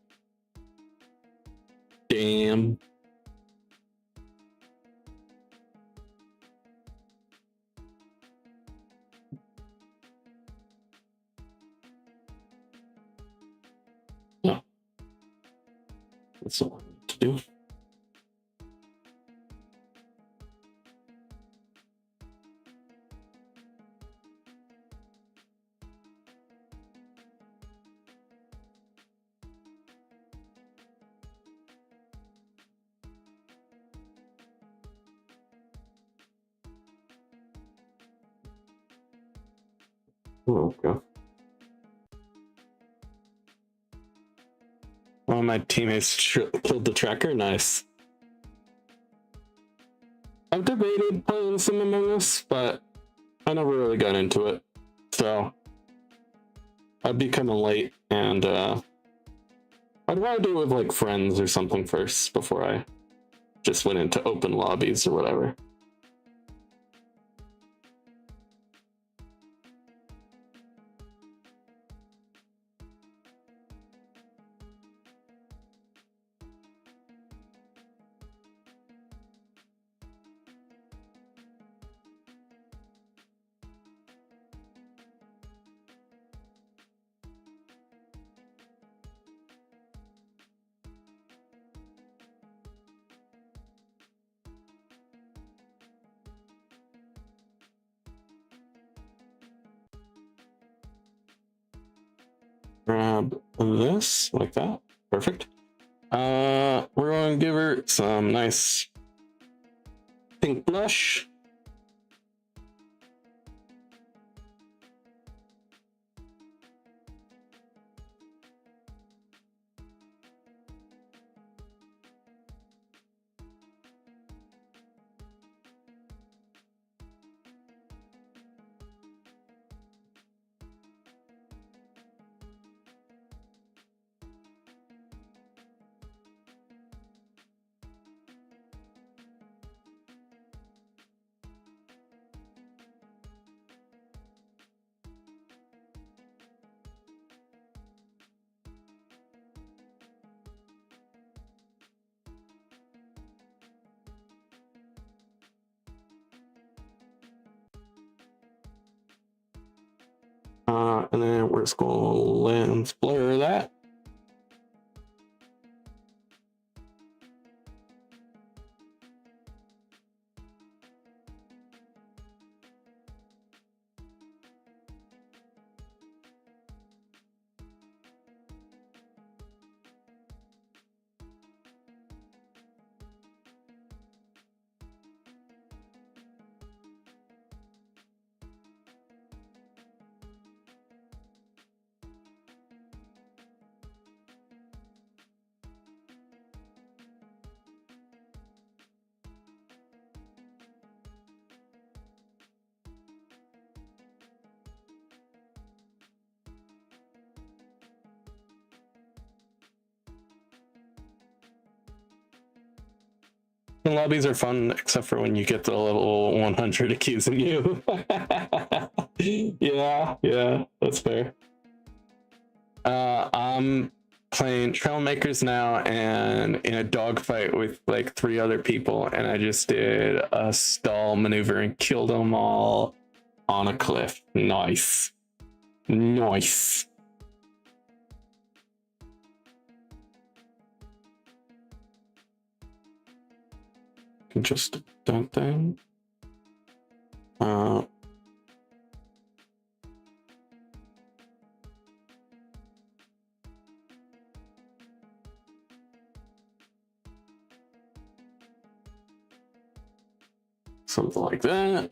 Damn. No. That's all I need to do. Oh, okay. Oh, my teammates killed the tracker. Nice. I've debated playing some Among Us, but I never really got into it. So I'd be kind of late, and I'd rather do it with like friends or something first before I just went into open lobbies or whatever. Grab this like that. Perfect. We're going to give her some nice pink blush. And then we're just going to lens blur that. The lobbies are fun, except for when you get to level 100 accusing you. yeah, that's fair. I'm playing Trailmakers now and in a dogfight with like 3 other people, and I just did a stall maneuver and killed them all on a cliff. Nice. Nice. Just that thing. Something like that.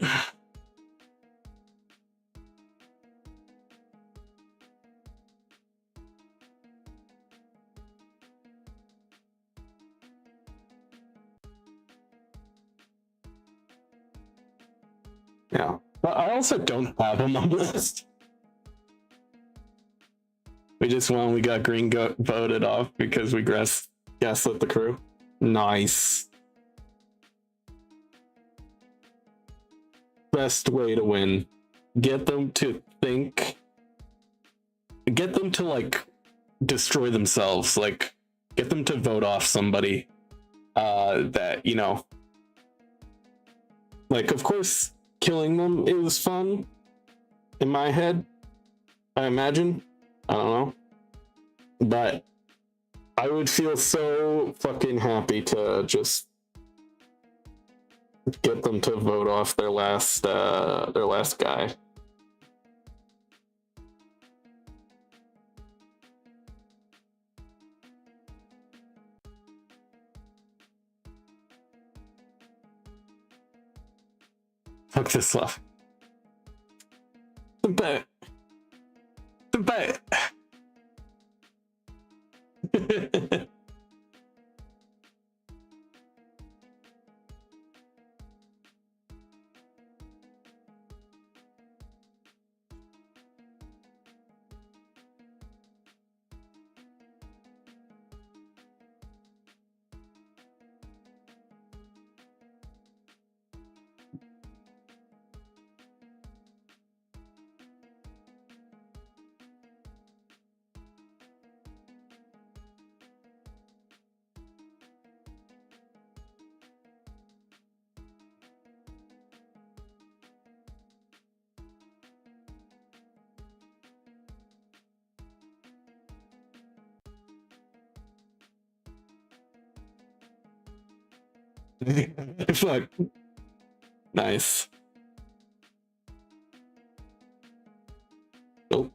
Yeah, but I also don't have him on the list. We just won. We got green voted off because we gaslit the crew. Nice. Best way to win. Get them to think. Get them to like destroy themselves. Like get them to vote off somebody that, you know, like of course killing them is fun in my head, I imagine. I don't know, but I would feel so fucking happy to just get them to vote off their last guy. Fuck this love. But Welcome back. Fuck. Nice. Nope.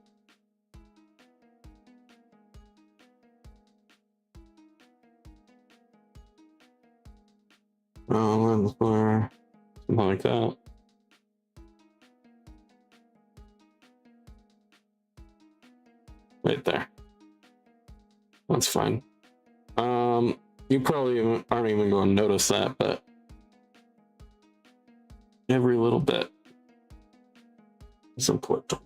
Oh, that's for something like that. Right there. That's fine. You probably aren't even going to notice that, but every little bit is important.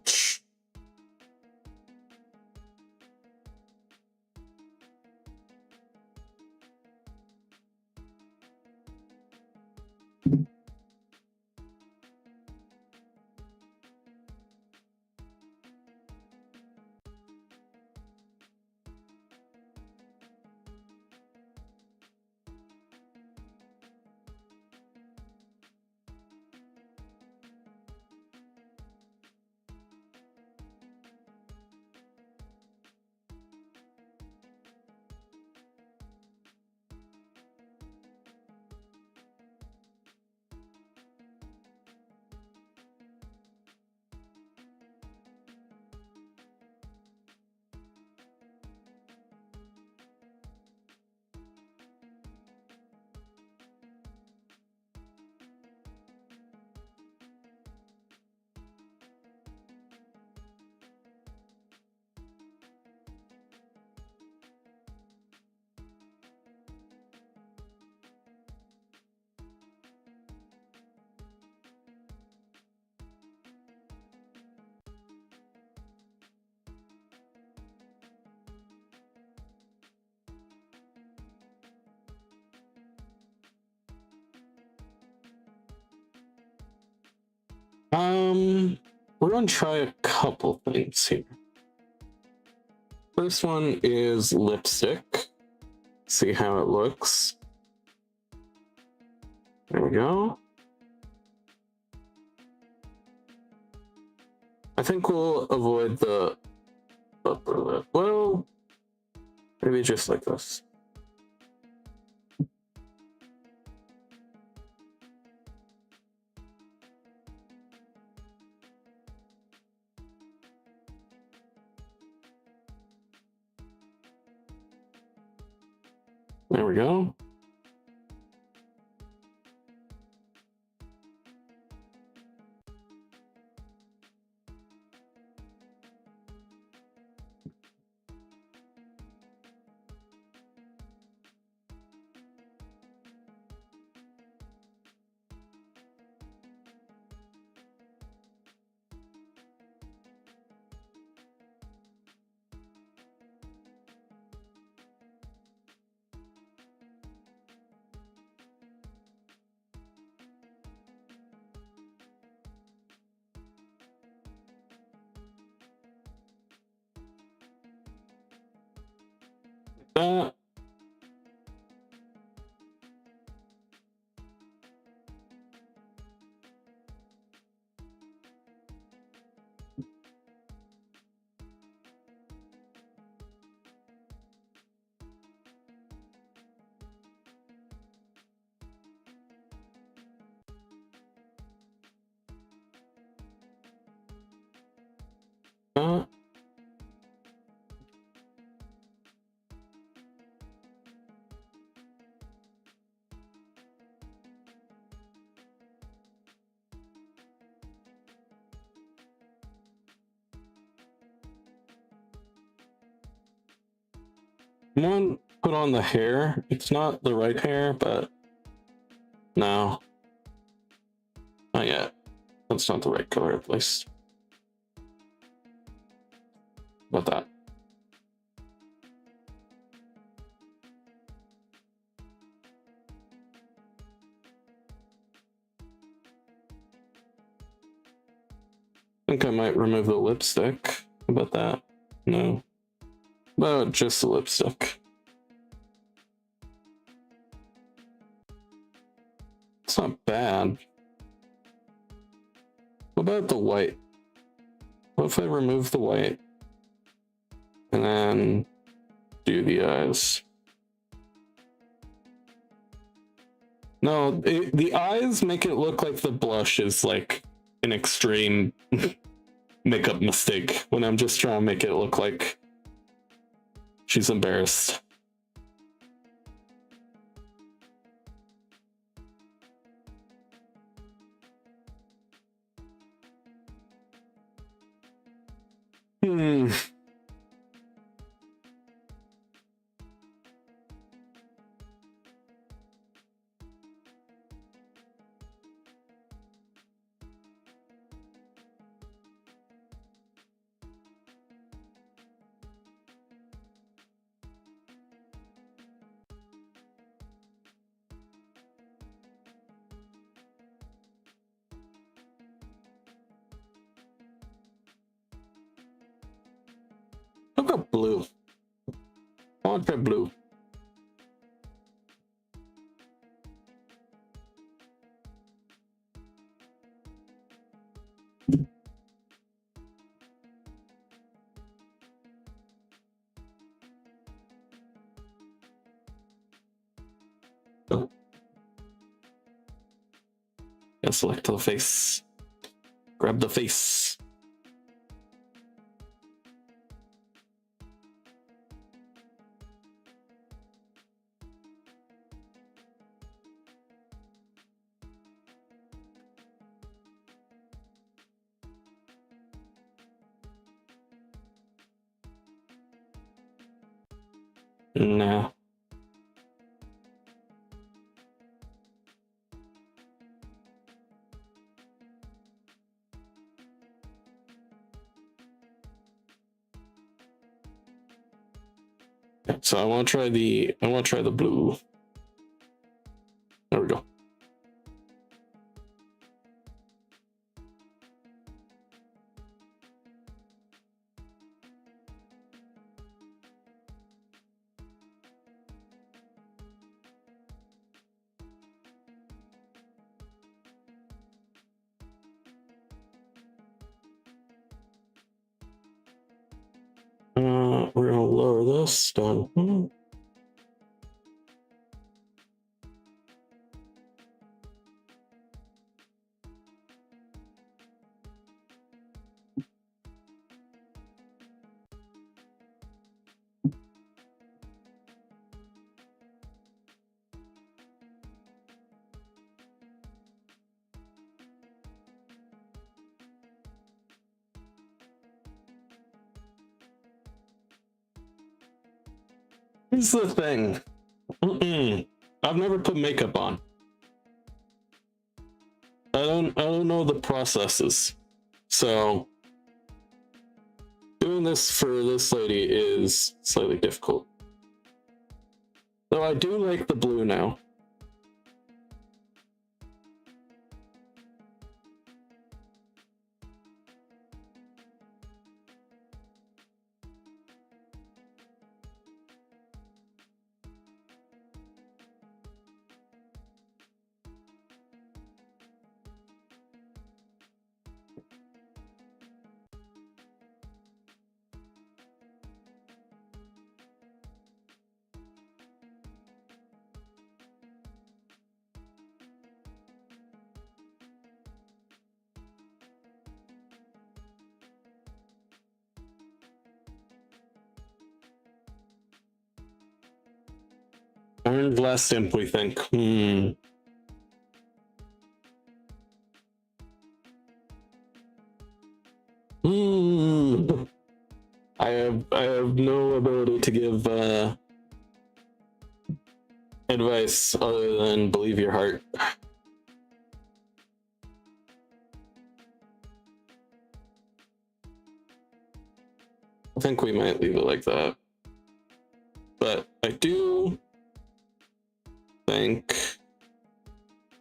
We're gonna try a couple things here. First one is lipstick. See how it looks. There we go. I think we'll avoid the upper lip. Well, maybe just like this. There we go. That. Uh, I'm gonna put on the hair. It's not the right hair, but no, not yet. That's not the right color at least. About that. I think I might remove the lipstick. How about that? No. But just the lipstick. It's not bad. What about the white? What if I remove the white and then do the eyes? No, the eyes make it look like the blush is like an extreme makeup mistake when I'm just trying to make it look like she's embarrassed. How about blue? I want to try blue. Oh. Yeah, select the face. Grab the face. Nah. So I want to try the blue. There we go. We're gonna lower this down. Here's the thing. I've never put makeup on. I don't know the processes. So doing this for this lady is slightly difficult. Though I do like the blue now. Orange last imp, we think. I have no ability to give advice other than believe your heart. I think we might leave it like that. But I do think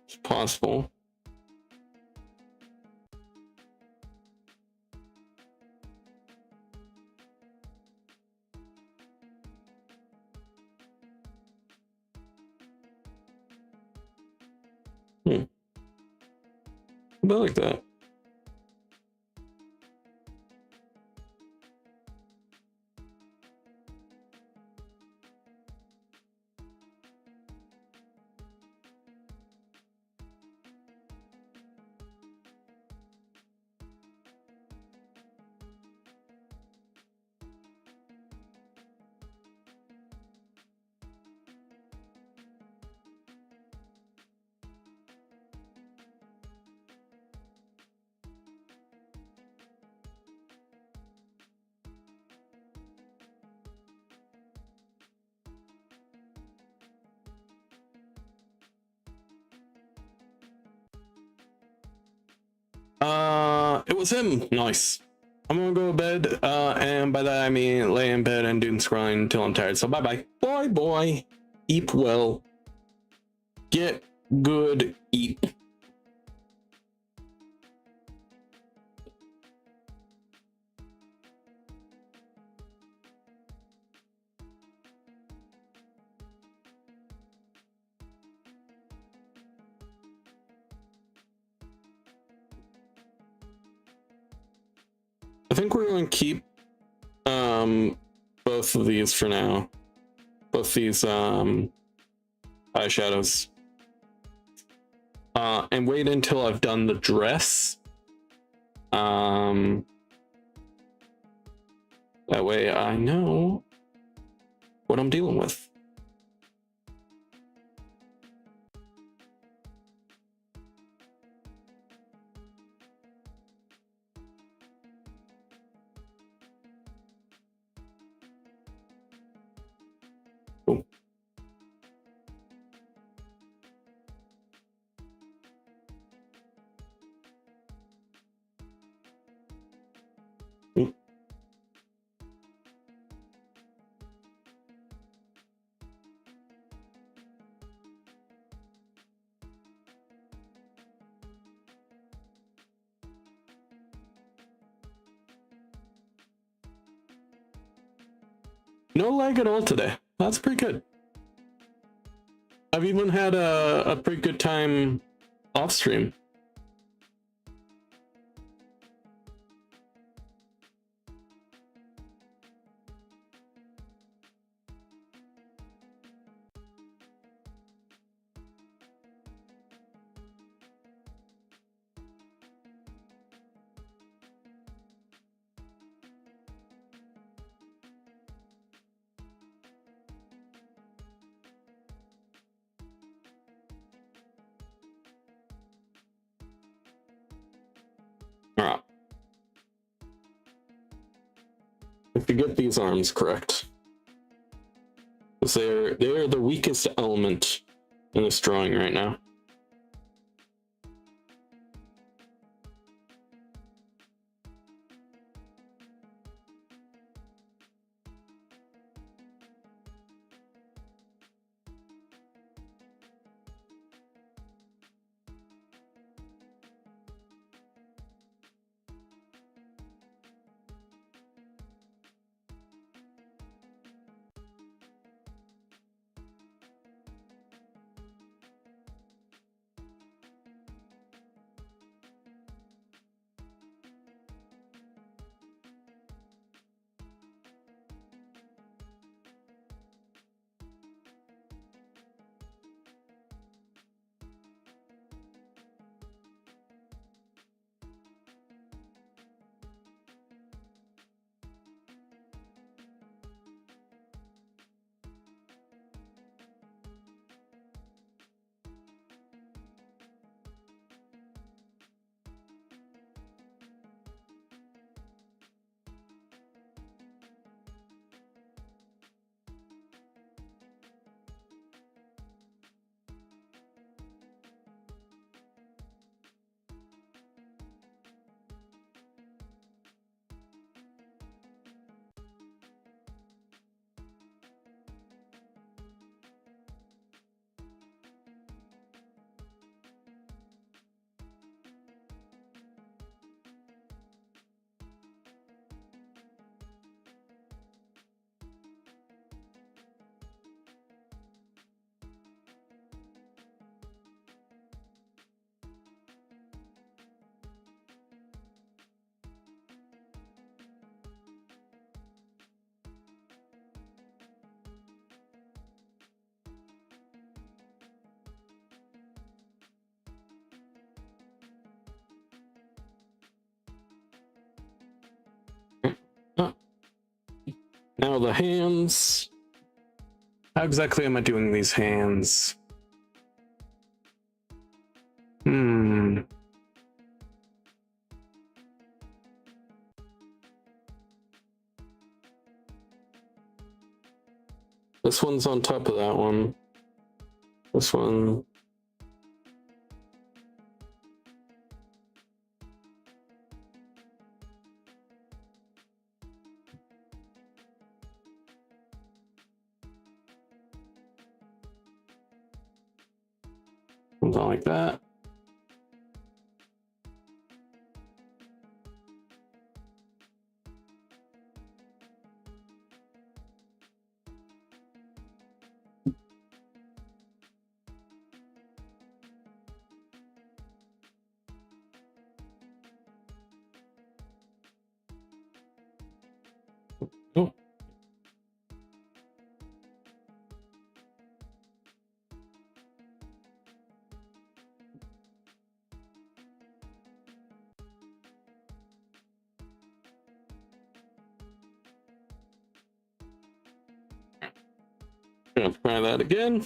it's possible. About like that. It was him. Nice. I'm gonna go to bed, and by that I mean lay in bed and doing scrolling until I'm tired. So bye bye. Bye bye. Eat well. Get good. Eat. I think we're going to keep both of these for now. Both these eyeshadows. And wait until I've done the dress. That way I know what I'm dealing with. Cool. No lag at all today. That's pretty good. I've even had a pretty good time off stream. Alright. If you get these arms correct. Because they're the weakest element in this drawing right now. Now the hands. How exactly am I doing these hands? This one's on top of that one. This one. Something like that. Oh. Gonna try that again.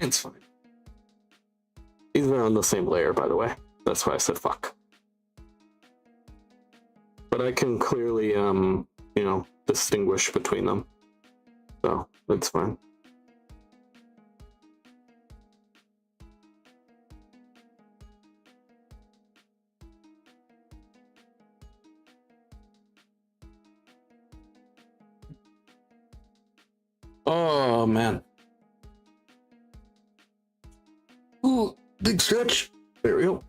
It's fine. These are on the same layer, by the way. That's why I said fuck. But I can clearly, distinguish between them. So, that's fine. Oh, man. Ooh, big stretch. There we go.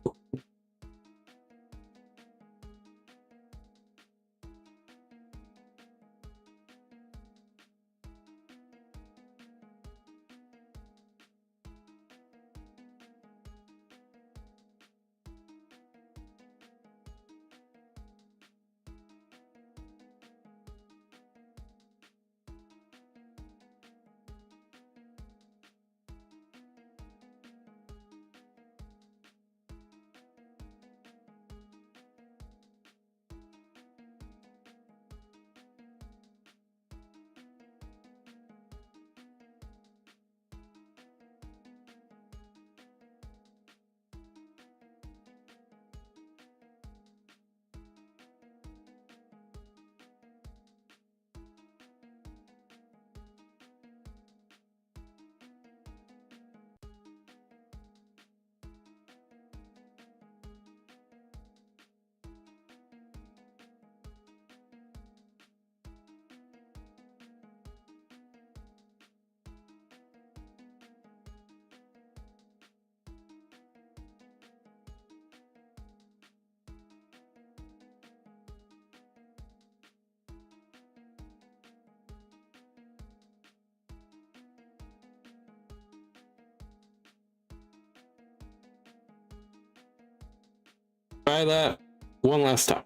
Try that one last time.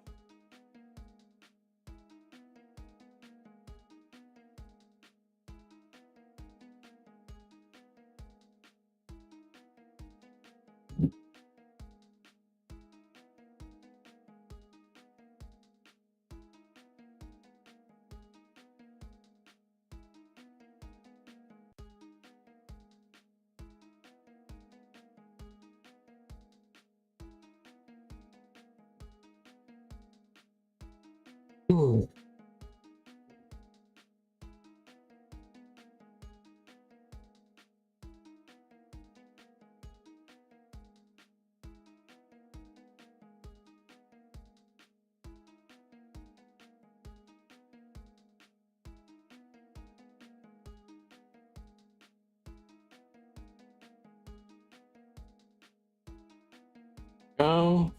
go.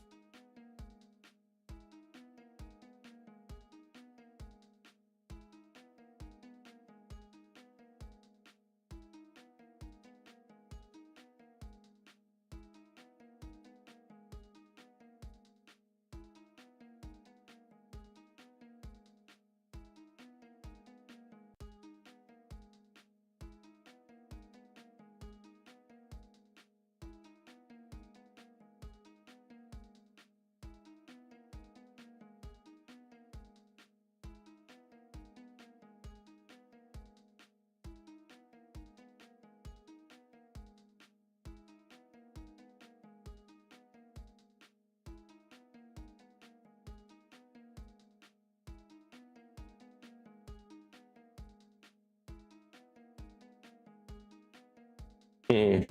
Hmm.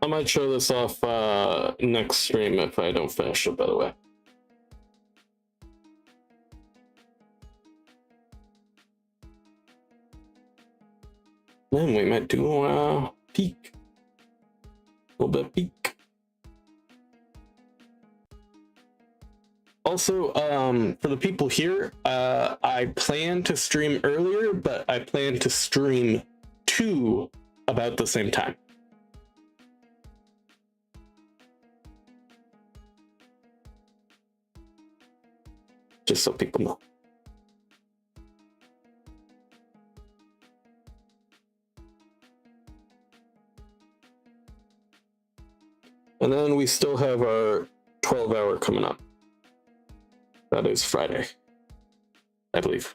I might show this off next stream if I don't finish it, by the way. Then we might do peak. A little bit of peak. Also, for the people here, I plan to stream earlier, but I plan to stream 2 about the same time. Just so people know. And then we still have our 12-hour coming up. That is Friday, I believe.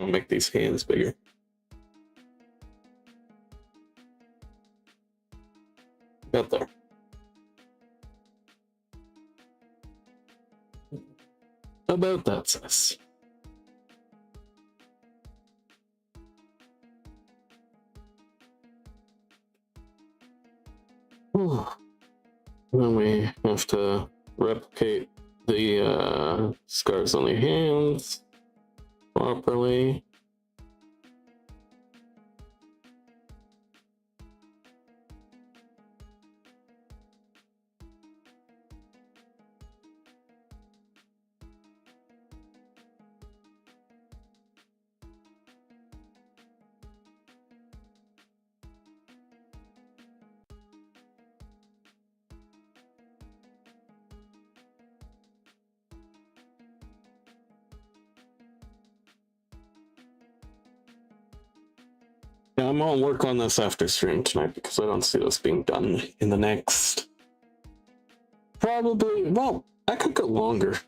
I'll make these hands bigger. About there. About that size. Then we have to replicate the scars on the hands properly. Yeah, I'm gonna work on this after stream tonight because I don't see this being done in the next. Probably, well, I could go longer.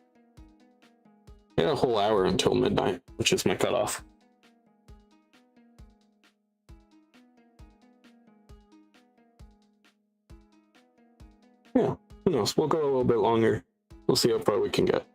Yeah, a whole hour until midnight, which is my cutoff. Yeah, who knows? We'll go a little bit longer. We'll see how far we can get.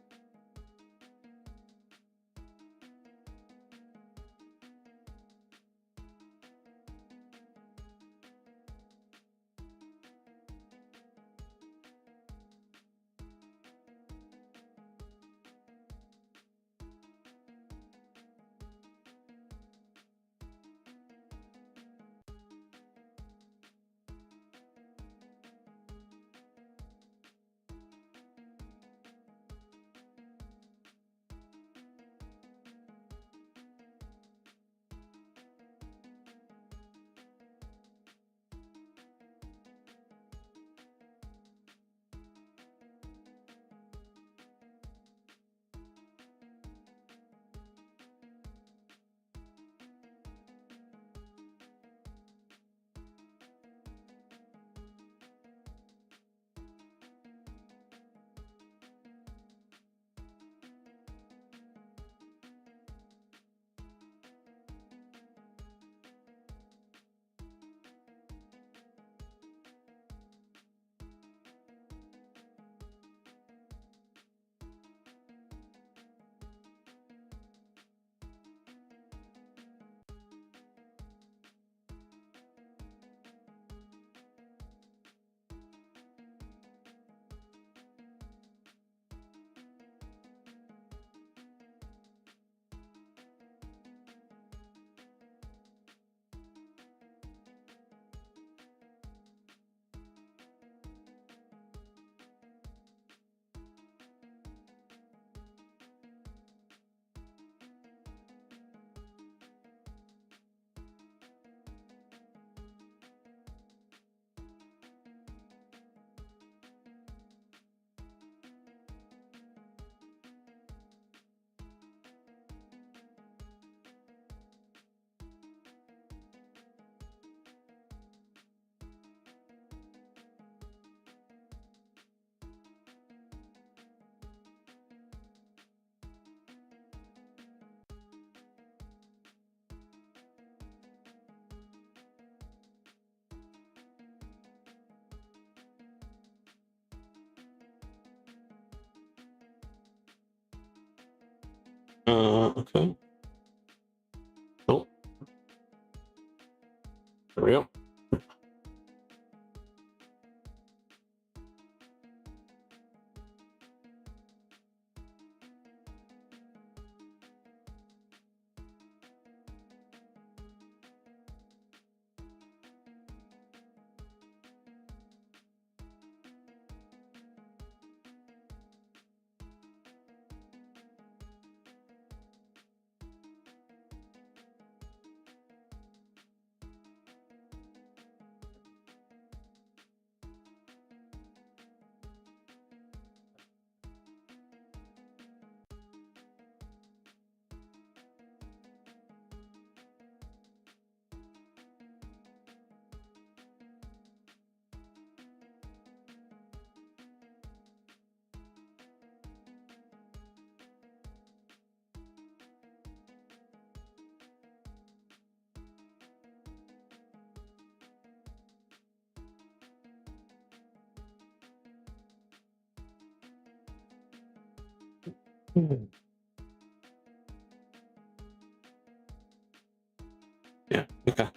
Okay. Oh. There we go. Yeah, okay.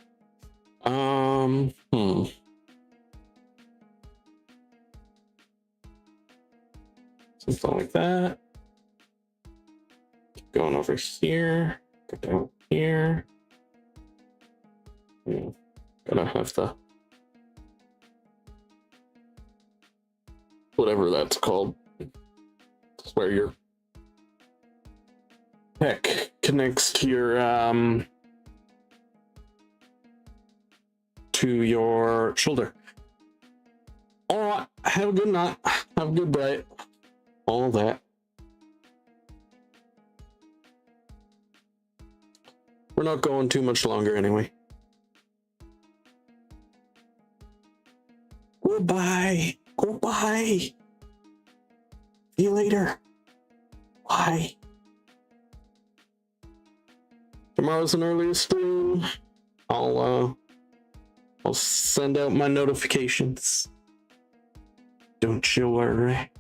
Something like that. Keep going over here. Go down here. Gonna have the whatever that's called. It's where your pec connects to your shoulder. All right, have a good night. Have a good day. All that. We're not going too much longer anyway. Goodbye. Goodbye. See you later. Bye. Tomorrow's an early stream. I'll send out my notifications. Don't you worry.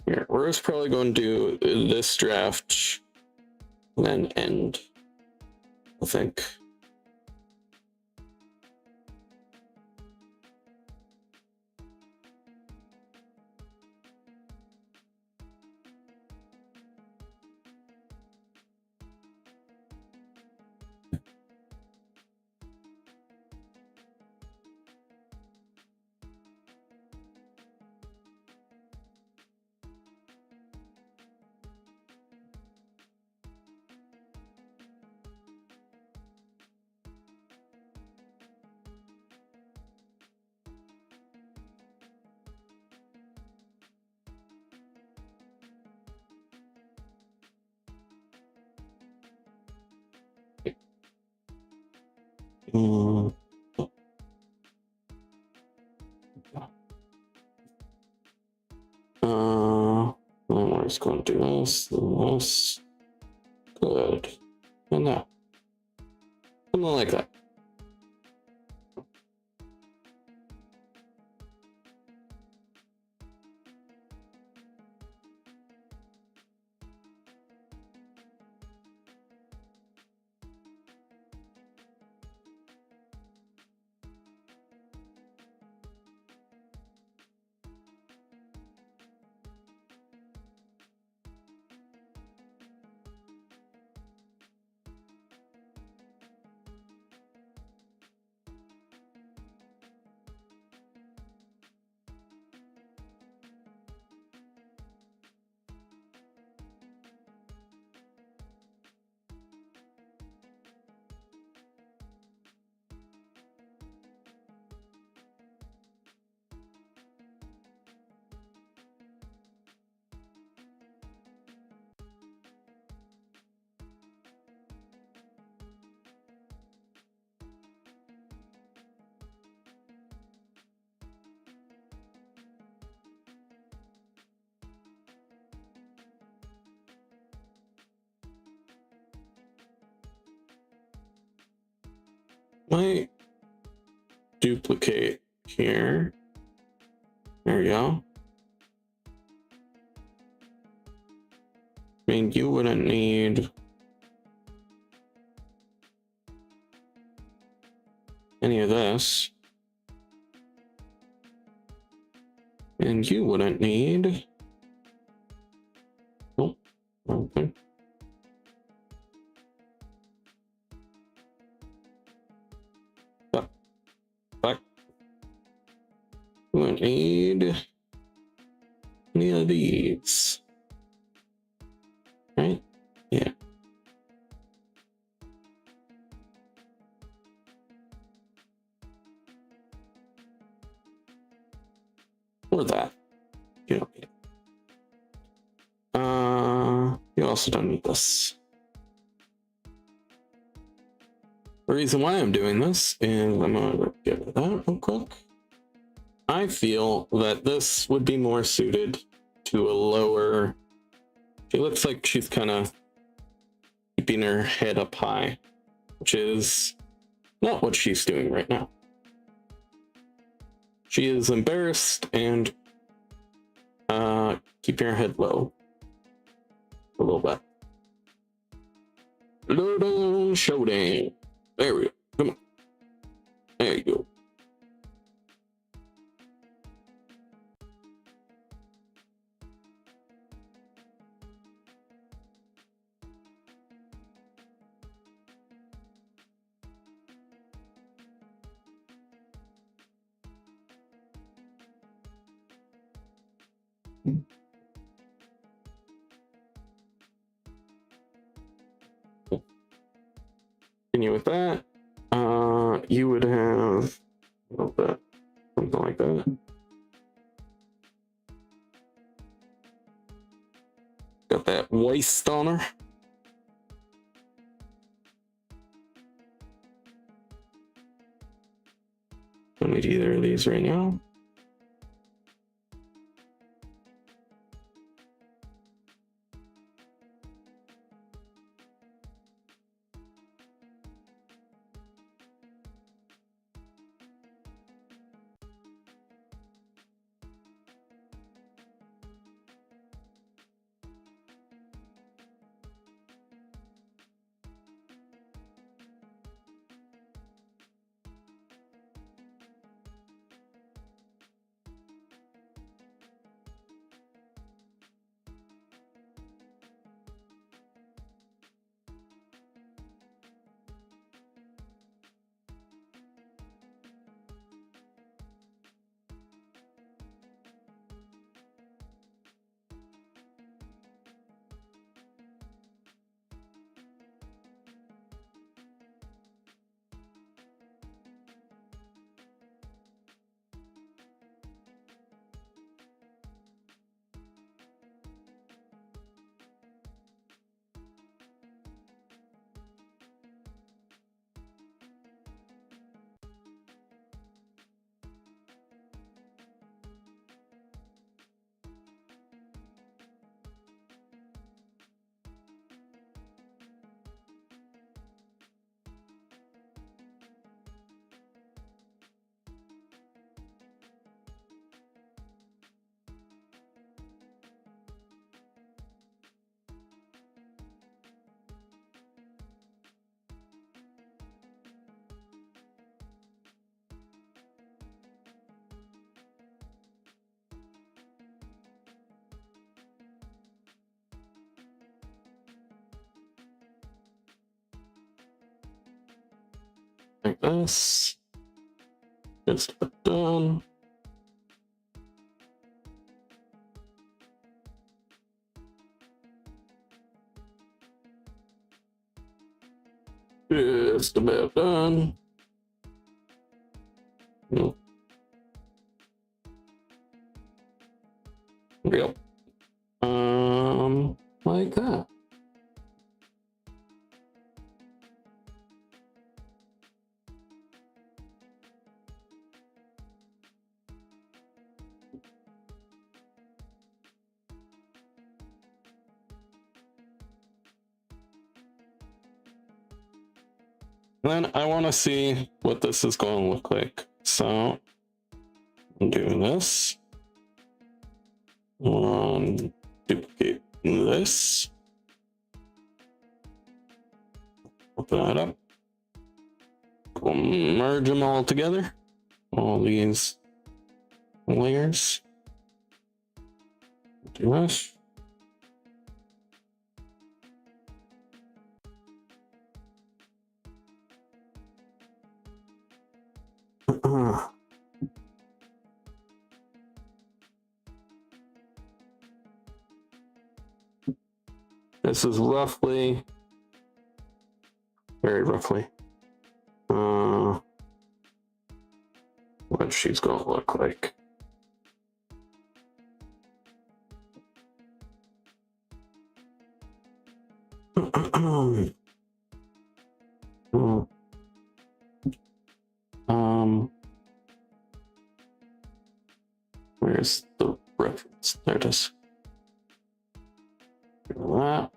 Here, we're just probably going to do this draft and then end, I think. I'm just going to do this, good, and that, something like that. Might duplicate here. There you go. I mean, you wouldn't need any of this. And you wouldn't need... Oh, okay. Back. You wouldn't need any of these. Right? Yeah. Or that. You don't need it. You also don't need this. The reason why I'm doing this is I'm gonna get rid of that real quick. I feel that this would be more suited to a lower... She looks like she's kind of keeping her head up high, which is not what she's doing right now. She is embarrassed and keeping her head low a little bit. Low down, showdown. There we go. Come on. There you go. Continue with that. You would have a little bit, something like that. Got that waist on her. Don't need either of these right now. Like this. Just put done. Just about done. Yep. Like that. Then I want to see what this is going to look like. So I'm doing this. Duplicate this. Open that up. We'll merge them all together. All these layers. Do this. This is roughly, very roughly, what she's gonna look like. Where's the reference? There it is. That.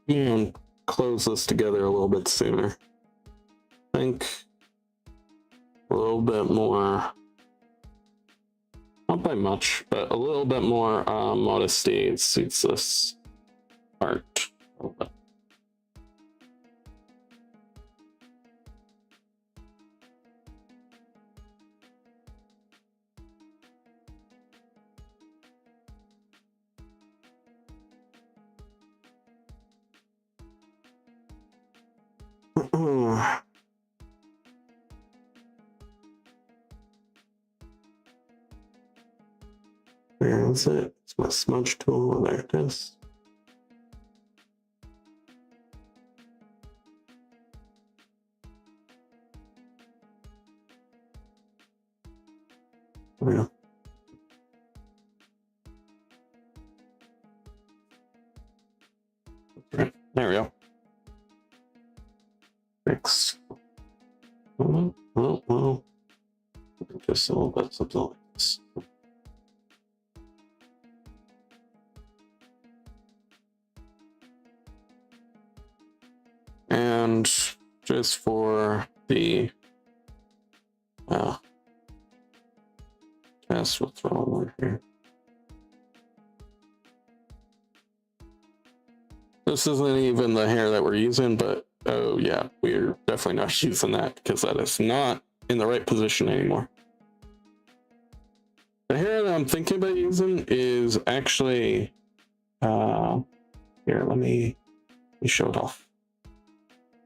And close this together a little bit sooner. I think a little bit more, not by much, but a little bit more modesty suits this art a little bit. Where is it? It's my smudge tool. There it is. Yeah. Right. There we go. Fix. Well. Just a little bit, something like this. And just for the test, we'll throw over here. This isn't even the hair that we're using, but oh yeah, we're definitely not using that because that is not in the right position anymore. The hair that I'm thinking about using is actually here, let me show it off.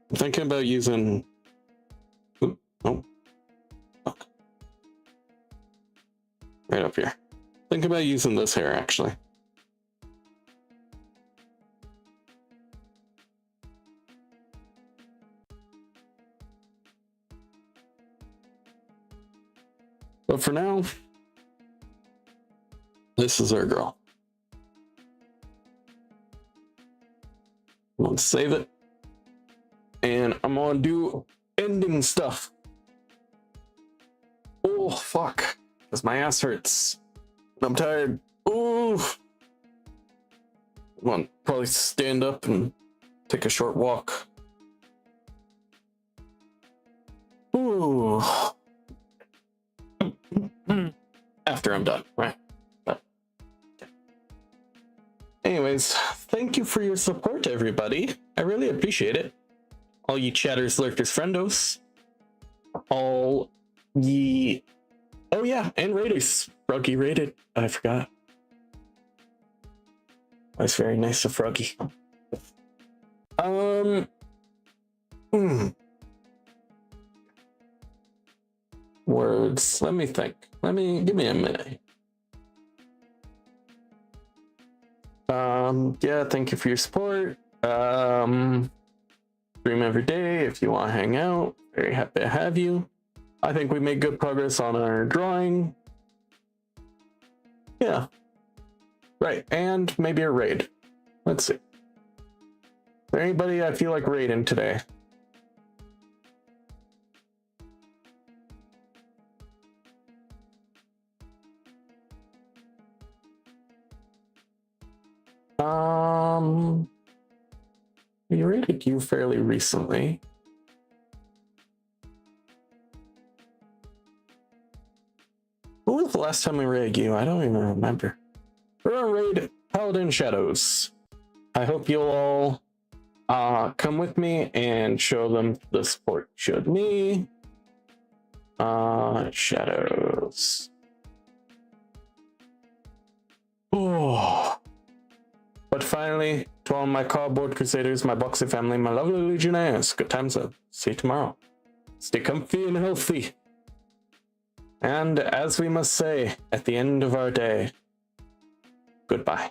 I'm thinking about using fuck. Right up here. Think about using this hair actually. But for now, this is our girl. I'm gonna save it. And I'm gonna do ending stuff. Oh, fuck. Because my ass hurts. I'm tired. Oh. Come on, probably stand up and take a short walk. Ooh. After I'm done, right? But, okay. Anyways, thank you for your support, everybody. I really appreciate it. All you chatters, lurkers, friendos. All Oh yeah, and Raiders. Froggy rated. I forgot. That's very nice of Froggy. Words. Let me think. Give me a minute. Yeah, thank you for your support. Stream every day if you want to hang out. Very happy to have you. I think we made good progress on our drawing. Yeah. Right, and maybe a raid. Let's see. Is there anybody I feel like raiding today? We raided you fairly recently. When was the last time we raided you? I don't even remember. We're gonna raid Paladin Shadows. I hope you'll all come with me and show them the support you showed me. Shadows. Oh. But finally, to all my cardboard crusaders, my boxy family, my lovely legionnaires, good times up. See you tomorrow. Stay comfy and healthy. And as we must say at the end of our day, goodbye.